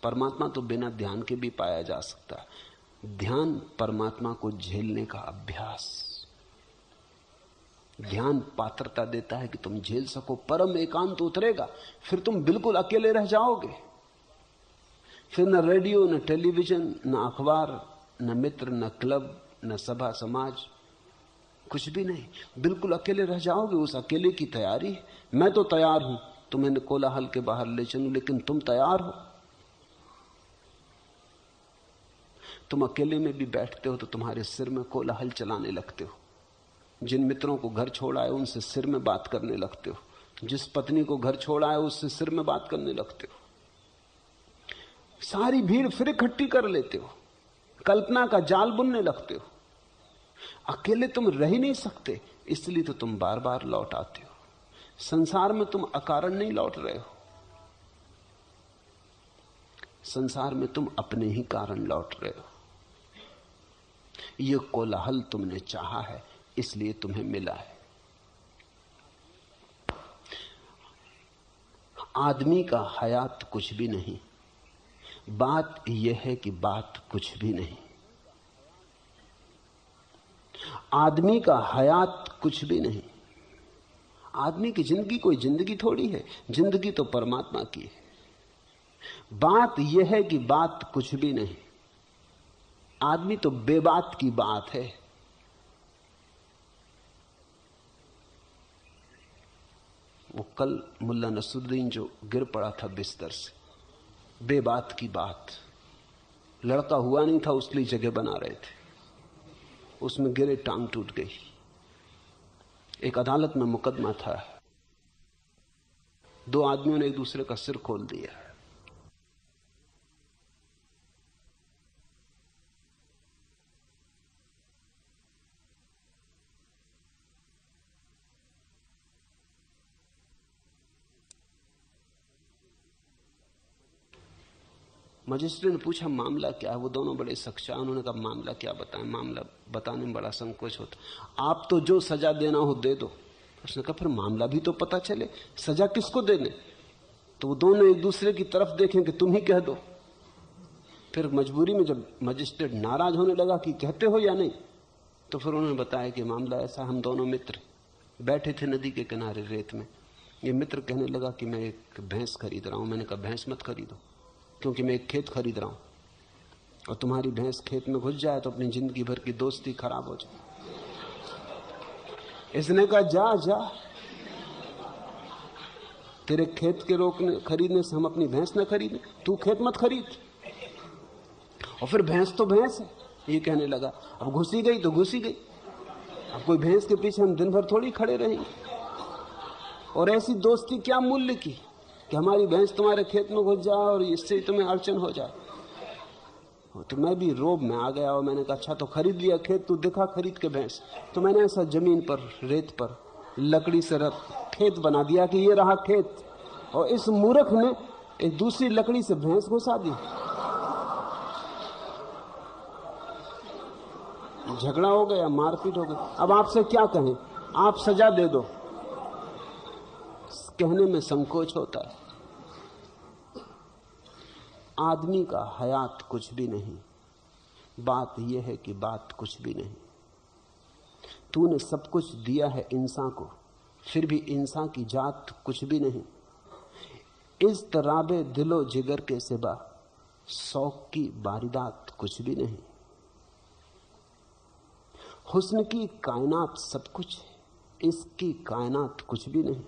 परमात्मा तो बिना ध्यान के भी पाया जा सकता है। ध्यान परमात्मा को झेलने का अभ्यास। ध्यान पात्रता देता है कि तुम झेल सको। परम एकांत उतरेगा, फिर तुम बिल्कुल अकेले रह जाओगे। फिर न रेडियो, न टेलीविजन, न अखबार, न मित्र, न क्लब, न सभा समाज, कुछ भी नहीं। बिल्कुल अकेले रह जाओगे। उस अकेले की तैयारी। मैं तो तैयार हूं तुम्हें कोलाहल के बाहर ले चलूं, लेकिन तुम तैयार हो? तुम अकेले में भी बैठते हो तो तुम्हारे सिर में कोलाहल चलाने लगते हो। जिन मित्रों को घर छोड़ा है उनसे सिर में बात करने लगते हो। जिस पत्नी को घर छोड़ा है उससे सिर में बात करने लगते हो। सारी भीड़ फिर इकट्ठी कर लेते हो, कल्पना का जाल बुनने लगते हो। अकेले तुम रह ही नहीं सकते, इसलिए तो तुम बार बार लौट आते हो। संसार में तुम अकारण नहीं लौट रहे हो, संसार में तुम अपने ही कारण लौट रहे हो। यह कोलाहल तुमने चाहा है, इसलिए तुम्हें मिला है। आदमी का हयात कुछ भी नहीं, बात यह है कि बात कुछ भी नहीं। आदमी का हयात कुछ भी नहीं। आदमी की जिंदगी कोई जिंदगी थोड़ी है, जिंदगी तो परमात्मा की है। बात यह है कि बात कुछ भी नहीं। आदमी तो बेबात की बात है। वो कल मुल्ला नसरुद्दीन जो गिर पड़ा था बिस्तर से, बेबात की बात। लड़का हुआ नहीं था, उसके लिए जगह बना रहे थे, उसमें गिरे, टांग टूट गई। एक अदालत में मुकदमा था, दो आदमियों ने एक दूसरे का सिर खोल दिया। मजिस्ट्रेट ने पूछा मामला क्या है। वो दोनों बड़े सच्चा, उन्होंने कहा मामला क्या बताएं, मामला बताने में बड़ा संकोच होता। आप तो जो सजा देना हो दे दो। उसने कहा फिर मामला भी तो पता चले, सजा किसको देने। तो वो दोनों एक दूसरे की तरफ देखें कि तुम ही कह दो। फिर मजबूरी में जब मजिस्ट्रेट नाराज होने लगा कि कहते हो या नहीं, तो फिर उन्होंने बताया कि मामला ऐसा, हम दोनों मित्र बैठे थे नदी के किनारे रेत में। ये मित्र कहने लगा कि मैं एक भैंस खरीद रहा हूं। मैंने कहा भैंस मत खरीदो, क्योंकि मैं एक खेत खरीद रहा हूं, और तुम्हारी भैंस खेत में घुस जाए तो अपनी जिंदगी भर की दोस्ती खराब हो जाए। इसने कहा जा जा, तेरे खेत के रोकने खरीदने से हम अपनी भैंस न खरीदें, तू खेत मत खरीद। और फिर भैंस तो भैंस है, ये कहने लगा। अब घुसी गई तो घुसी गई, अब कोई भैंस के पीछे हम दिन भर थोड़ी खड़े रहेंगे। और ऐसी दोस्ती क्या मूल्य की। कि हमारी भैंस तुम्हारे खेत में घुस जाए और इससे तुम्हें अड़चन हो जाए। तो मैं भी रोब में आ गया और मैंने कहा अच्छा तो खरीद लिया खेत, तू दिखा खरीद के भैंस। तो मैंने ऐसा जमीन पर रेत पर लकड़ी से खेत बना दिया कि ये रहा खेत, और इस मूर्ख ने एक दूसरी लकड़ी से भैंस घुसा दी। झगड़ा हो गया, मारपीट हो गई। अब आपसे क्या कहें, आप सजा दे दो, कहने में संकोच होता है। आदमी का हयात कुछ भी नहीं, बात यह है कि बात कुछ भी नहीं। तूने सब कुछ दिया है इंसान को, फिर भी इंसान की जात कुछ भी नहीं। इस तराबे दिलो जिगर के सिवा शौक की बारिदात कुछ भी नहीं। हुस्न की कायनात सब कुछ है, इसकी कायनात कुछ भी नहीं।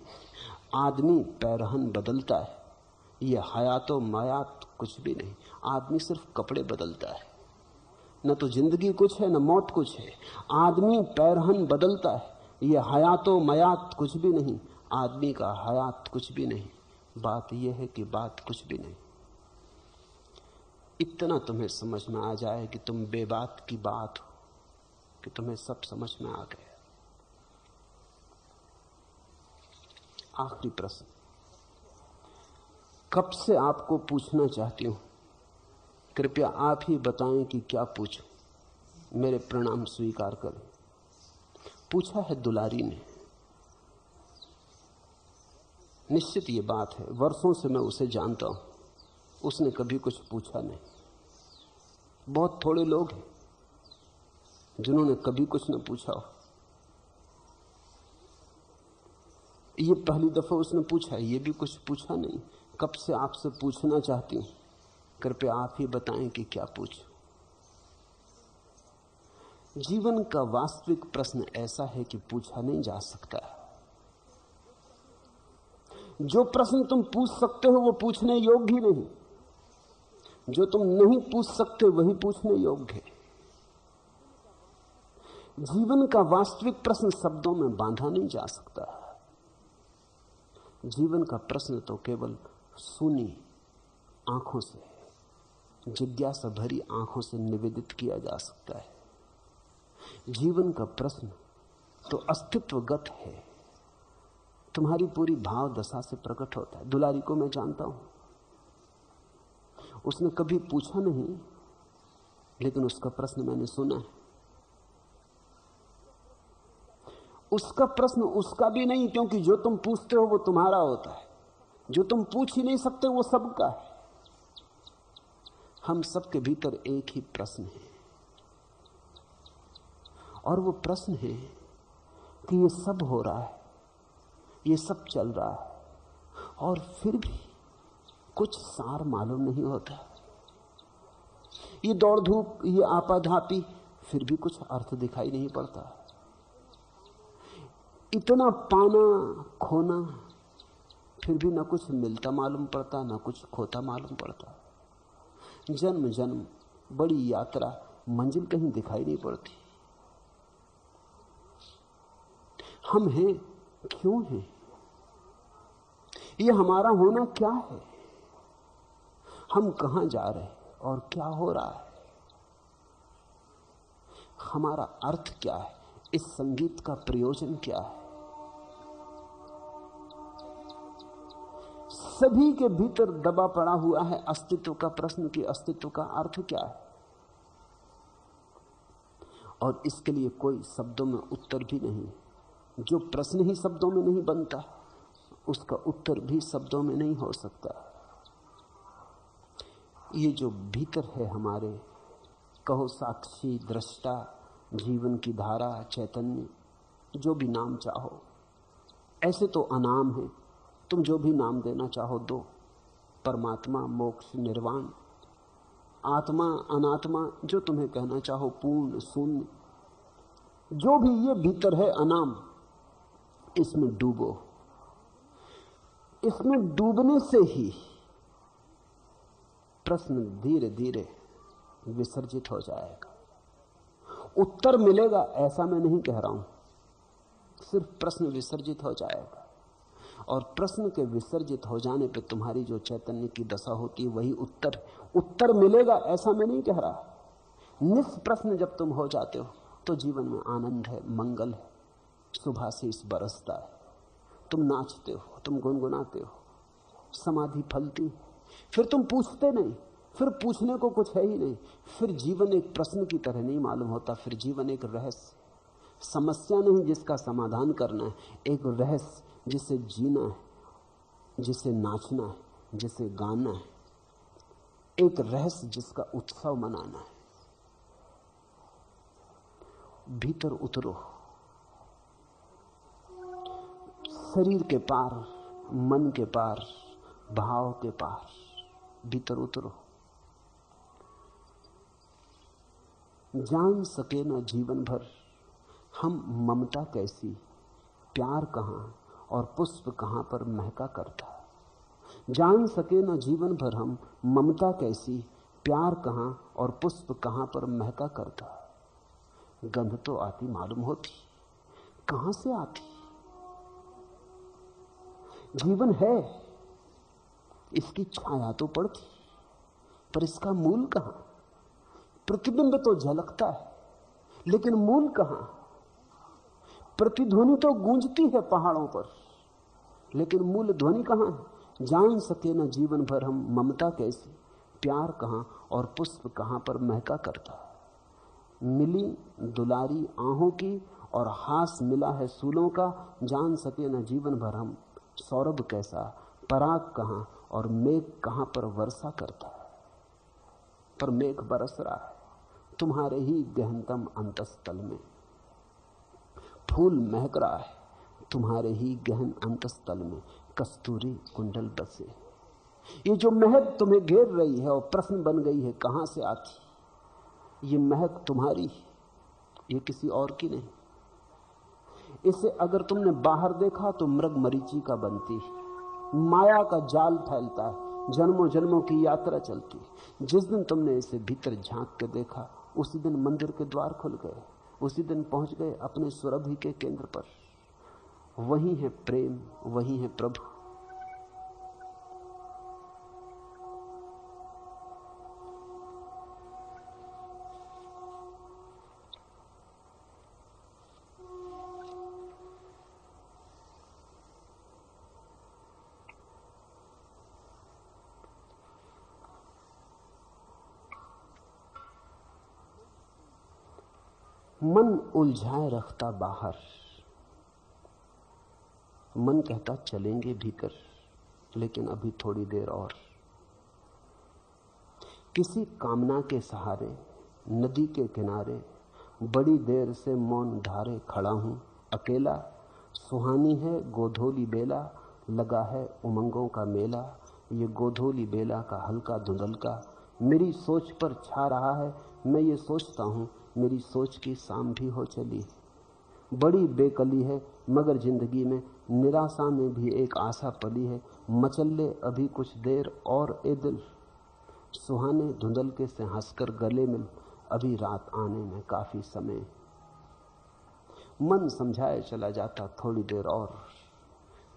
आदमी पैरहन बदलता है, यह हयातो मायात कुछ भी नहीं। आदमी सिर्फ कपड़े बदलता है, न तो जिंदगी कुछ है न मौत कुछ है। आदमी पैरहन बदलता है, यह हयातो मायात कुछ भी नहीं। आदमी का हयात कुछ भी नहीं। बात यह है कि बात कुछ भी नहीं। इतना तुम्हें समझ में आ जाए कि तुम बेबात की बात हो, कि तुम्हें सब समझ में आ गया। आखिरी प्रश्न, कब से आपको पूछना चाहती हूं, कृपया आप ही बताएं कि क्या पूछूं। मेरे प्रणाम स्वीकार करें। पूछा है दुलारी ने। निश्चित ये बात है, वर्षों से मैं उसे जानता हूं, उसने कभी कुछ पूछा नहीं। बहुत थोड़े लोग हैं जिन्होंने कभी कुछ न पूछा हो। ये पहली दफा उसने पूछा, ये भी कुछ पूछा नहीं। कब से आपसे पूछना चाहती हूं, कृपया आप ही बताएं कि क्या पूछूं। जीवन का वास्तविक प्रश्न ऐसा है कि पूछा नहीं जा सकता। जो प्रश्न तुम पूछ सकते हो वो पूछने योग्य ही नहीं, जो तुम नहीं पूछ सकते वही पूछने योग्य है। जीवन का वास्तविक प्रश्न शब्दों में बांधा नहीं जा सकता। जीवन का प्रश्न तो केवल सुनी आंखों से, जिज्ञासा भरी आंखों से निवेदित किया जा सकता है। जीवन का प्रश्न तो अस्तित्वगत है, तुम्हारी पूरी भाव दशा से प्रकट होता है। दुलारी को मैं जानता हूं, उसने कभी पूछा नहीं, लेकिन उसका प्रश्न मैंने सुना है। उसका प्रश्न उसका भी नहीं, क्योंकि जो तुम पूछते हो वो तुम्हारा होता है। जो तुम पूछ ही नहीं सकते वो सबका है। हम सबके भीतर एक ही प्रश्न है, और वो प्रश्न है कि ये सब हो रहा है, ये सब चल रहा है, और फिर भी कुछ सार मालूम नहीं होता। ये दौड़ धूप, ये आपाधापी, फिर भी कुछ अर्थ दिखाई नहीं पड़ता। इतना पाना खोना, फिर भी ना कुछ मिलता मालूम पड़ता, ना कुछ खोता मालूम पड़ता। जन्म जन्म बड़ी यात्रा, मंजिल कहीं दिखाई नहीं पड़ती। हम हैं, क्यों हैं? ये हमारा होना क्या है? हम कहां जा रहे हैं और क्या हो रहा है? हमारा अर्थ क्या है? इस संगीत का प्रयोजन क्या है? सभी के भीतर दबा पड़ा हुआ है अस्तित्व का प्रश्न कि अस्तित्व का अर्थ क्या है। और इसके लिए कोई शब्दों में उत्तर भी नहीं। जो प्रश्न ही शब्दों में नहीं बनता, उसका उत्तर भी शब्दों में नहीं हो सकता। ये जो भीतर है हमारे, कहो साक्षी, दृष्टा, जीवन की धारा, चैतन्य, जो भी नाम चाहो, ऐसे तो अनाम है, तुम जो भी नाम देना चाहो दो। परमात्मा, मोक्ष, निर्वाण, आत्मा, अनात्मा, जो तुम्हें कहना चाहो, पूर्ण, शून्य, जो भी ये भीतर है अनाम, इसमें डूबो। इसमें डूबने से ही प्रश्न धीरे धीरे विसर्जित हो जाएगा। उत्तर मिलेगा ऐसा मैं नहीं कह रहा हूं, सिर्फ प्रश्न विसर्जित हो जाएगा। और प्रश्न के विसर्जित हो जाने पर तुम्हारी जो चैतन्य की दशा होती है वही उत्तर। उत्तर मिलेगा ऐसा मैं नहीं कह रहा। निष्प्रश्न जब तुम हो जाते हो तो जीवन में आनंद है, मंगल है, सुभाशीष बरसता है, तुम नाचते हो, तुम गुनगुनाते हो, समाधि फलती। फिर तुम पूछते नहीं, फिर पूछने को कुछ है ही नहीं। फिर जीवन एक प्रश्न की तरह नहीं मालूम होता, फिर जीवन एक रहस्य, समस्या नहीं जिसका समाधान करना है, एक रहस्य जिसे जीना है, जिसे नाचना है, जिसे गाना है, एक रहस्य जिसका उत्सव मनाना है। भीतर उतरो, शरीर के पार, मन के पार, भाव के पार, भीतर उतरो। जान सके ना जीवन भर हम ममता कैसी, प्यार कहां और पुष्प कहां पर महका करता। जान सके ना जीवन भर हम ममता कैसी, प्यार कहां और पुष्प कहां पर महका करता। गंध तो आती मालूम होती, कहां से आती? जीवन है, इसकी छाया तो पड़ती, पर इसका मूल कहां? प्रतिबिंब तो झलकता है, लेकिन मूल कहां? प्रतिध्वनि तो गूंजती है पहाड़ों पर, लेकिन मूल ध्वनि कहां है? जान सके ना जीवन भर हम ममता कैसी, प्यार कहां और पुष्प कहां पर महका करता। मिली दुलारी आहों की और हास मिला है सूलों का। जान सके ना जीवन भर हम सौरभ कैसा, पराग कहां और मेघ कहां पर वर्षा करता। पर मेघ बरस रहा है तुम्हारे ही गहनतम अंतस्तल में, फूल महक रहा है तुम्हारे ही गहन अंतस्तल में, कस्तूरी कुंडल बसे। ये जो महक तुम्हें घेर रही है और प्रश्न बन गई है कहां से आती, ये महक तुम्हारी, ये किसी और की नहीं। इसे अगर तुमने बाहर देखा तो मृग मरीचिका बनती, माया का जाल फैलता है, जन्मों जन्मों की यात्रा चलती। जिस दिन तुमने इसे भीतर झांक के देखा उसी दिन मंदिर के द्वार खुल गए, उसी दिन पहुंच गए अपने सुरभि के केंद्र पर। वही है प्रेम, वही है प्रभु। मन उलझाए रखता बाहर, मन कहता चलेंगे भीतर, लेकिन अभी थोड़ी देर और। किसी कामना के सहारे नदी के किनारे बड़ी देर से मौन धारे खड़ा हूं अकेला। सुहानी है गोधोली बेला, लगा है उमंगों का मेला। ये गोधोली बेला का हल्का धुंधलका मेरी सोच पर छा रहा है। मैं ये सोचता हूं मेरी सोच की शाम भी हो चली। बड़ी बेकली है मगर जिंदगी में निराशा में भी एक आशा पली है। मचल ले अभी कुछ देर और ए दिल, सुहाने धुंधलके से हंसकर गले मिल, अभी रात आने में काफी समय। मन समझाए चला जाता थोड़ी देर और,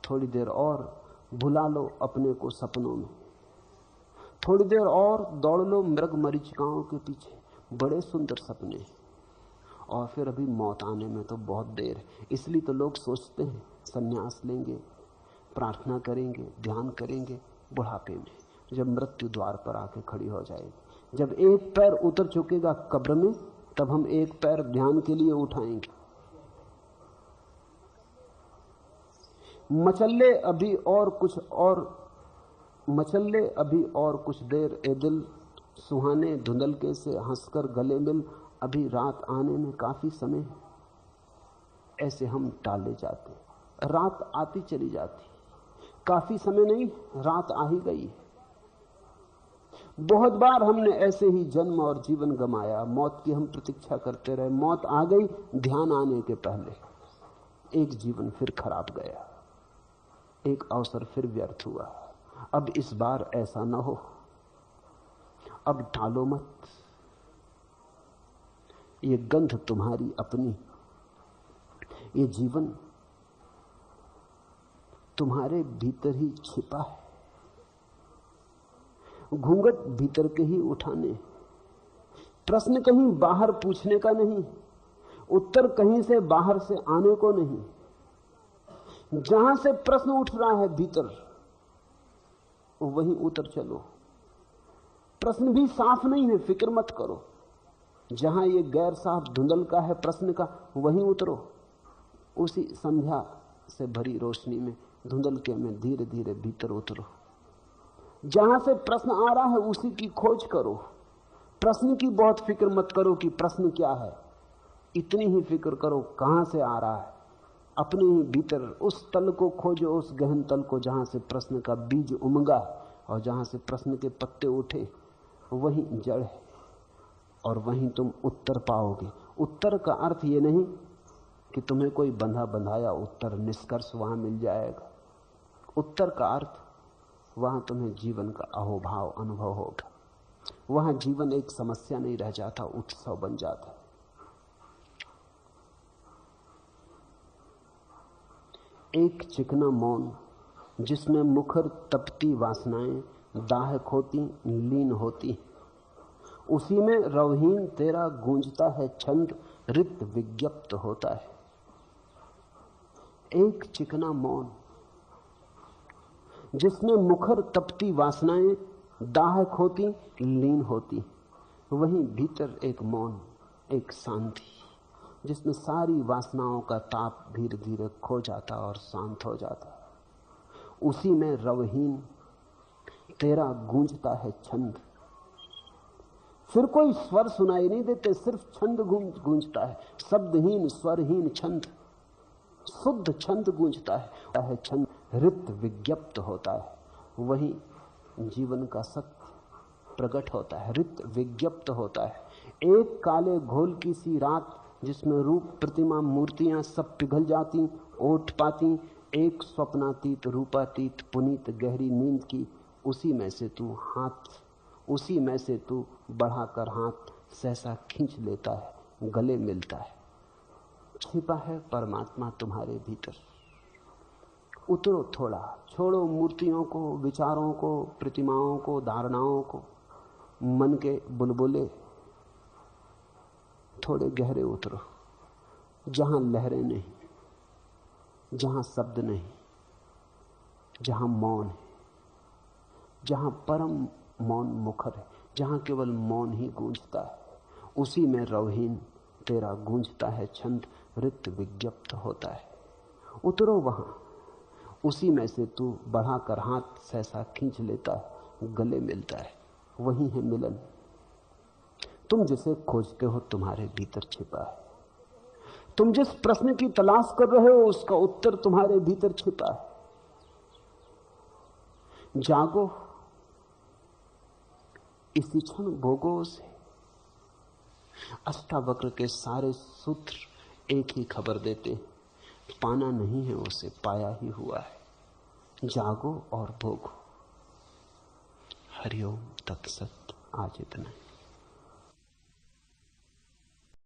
थोड़ी देर और भुला लो अपने को सपनों में, थोड़ी देर और दौड़ लो मृग मरीचिकाओं के पीछे, बड़े सुंदर सपने। और फिर अभी मौत आने में तो बहुत देर है। इसलिए तो लोग सोचते हैं संन्यास लेंगे, प्रार्थना करेंगे, ध्यान करेंगे बुढ़ापे में, जब मृत्यु द्वार पर आके खड़ी हो जाएगी। जब एक पैर उतर चुकेगा कब्र में, तब हम एक पैर ध्यान के लिए उठाएंगे। मचल्ले अभी और कुछ और, मचल्ले अभी और कुछ देर ए दिल, सुहाने धुंधलके से हंसकर गले मिल, अभी रात आने में काफी समय है। ऐसे हम टाले जाते, रात आती चली जाती, काफी समय नहीं, रात आ ही गई। बहुत बार हमने ऐसे ही जन्म और जीवन गमाया, मौत की हम प्रतीक्षा करते रहे, मौत आ गई ध्यान आने के पहले, एक जीवन फिर खराब गया, एक अवसर फिर व्यर्थ हुआ। अब इस बार ऐसा न हो, अब टालो मत। ये गंध तुम्हारी अपनी, ये जीवन तुम्हारे भीतर ही छिपा है। घूंघट भीतर के ही उठाने, प्रश्न कहीं बाहर पूछने का नहीं, उत्तर कहीं से बाहर से आने को नहीं। जहां से प्रश्न उठ रहा है भीतर, वहीं उतर चलो। प्रश्न भी साफ नहीं है, फिक्र मत करो। जहां ये गैर साफ धुंधल का है प्रश्न का, वहीं उतरो। उसी संध्या से भरी रोशनी में, धुंधल के में धीरे धीरे भीतर उतरो। जहां से प्रश्न आ रहा है उसी की खोज करो। प्रश्न की बहुत फिक्र मत करो कि प्रश्न क्या है, इतनी ही फिक्र करो कहां से आ रहा है। अपने ही भीतर उस तल को खोजो, उस गहन तल को जहां से प्रश्न का बीज उमगा और जहां से प्रश्न के पत्ते उठे, वही जड़ है और वहीं तुम उत्तर पाओगे। उत्तर का अर्थ ये नहीं कि तुम्हें कोई बंधा बंधाया उत्तर निष्कर्ष वहां मिल जाएगा। उत्तर का अर्थ वहां तुम्हें जीवन का अहोभाव अनुभव होगा। वहां जीवन एक समस्या नहीं रह जाता, उत्सव बन जाता। एक चिकना मौन जिसमें मुखर तपती वासनाएं दाहक होती लीन होती, उसी में रवहीन तेरा गूंजता है छंद रित विज्ञप्त होता है। एक चिकना मौन जिसमें मुखर तपती वासनाएं दाहक होती लीन होती, वहीं भीतर एक मौन, एक शांति जिसमें सारी वासनाओं का ताप धीरे धीरे खो जाता और शांत हो जाता। उसी में रवहीन तेरा गूंजता है छंद। फिर कोई स्वर सुनाई नहीं देते, सिर्फ छंद गूंजता है, शब्दहीन स्वरहीन छंद, शुद्ध छंद गूंजता है छंद रित विज्ञप्त होता है। वही जीवन का सत्य प्रकट होता है, रित विज्ञप्त होता है। एक काले घोल की सी रात जिसमें रूप प्रतिमा मूर्तियां सब पिघल जाती ओठ पाती, एक स्वप्नातीत रूपातीत पुनीत गहरी नींद की, उसी में से तू बढ़ाकर हाथ सहसा खींच लेता है, गले मिलता है। छिपा है परमात्मा तुम्हारे भीतर। उतरो थोड़ा, छोड़ो मूर्तियों को, विचारों को, प्रतिमाओं को, धारणाओं को, मन के बुलबुले। थोड़े गहरे उतरो, जहां लहरें नहीं, जहां शब्द नहीं, जहां मौन है, जहां परम मौन मुखर है, जहां केवल मौन ही गूंजता है, उसी में रवहीन तेरा गूंजता है छंद रित विज्ञप्त होता है। उतरो वहां, उसी में से तू बढ़ाकर हाथ सहसा खींच लेता है, गले मिलता है। वही है मिलन। तुम जिसे खोजते हो तुम्हारे भीतर छिपा है। तुम जिस प्रश्न की तलाश कर रहे हो उसका उत्तर तुम्हारे भीतर छिपा है। जागो, इसी क्षण भोगो उसे। अष्टावक्र के सारे सूत्र एक ही खबर देते, पाना नहीं है उसे, पाया ही हुआ है। जागो और भोगो। हरिओम तत्सत। आज इतना ही।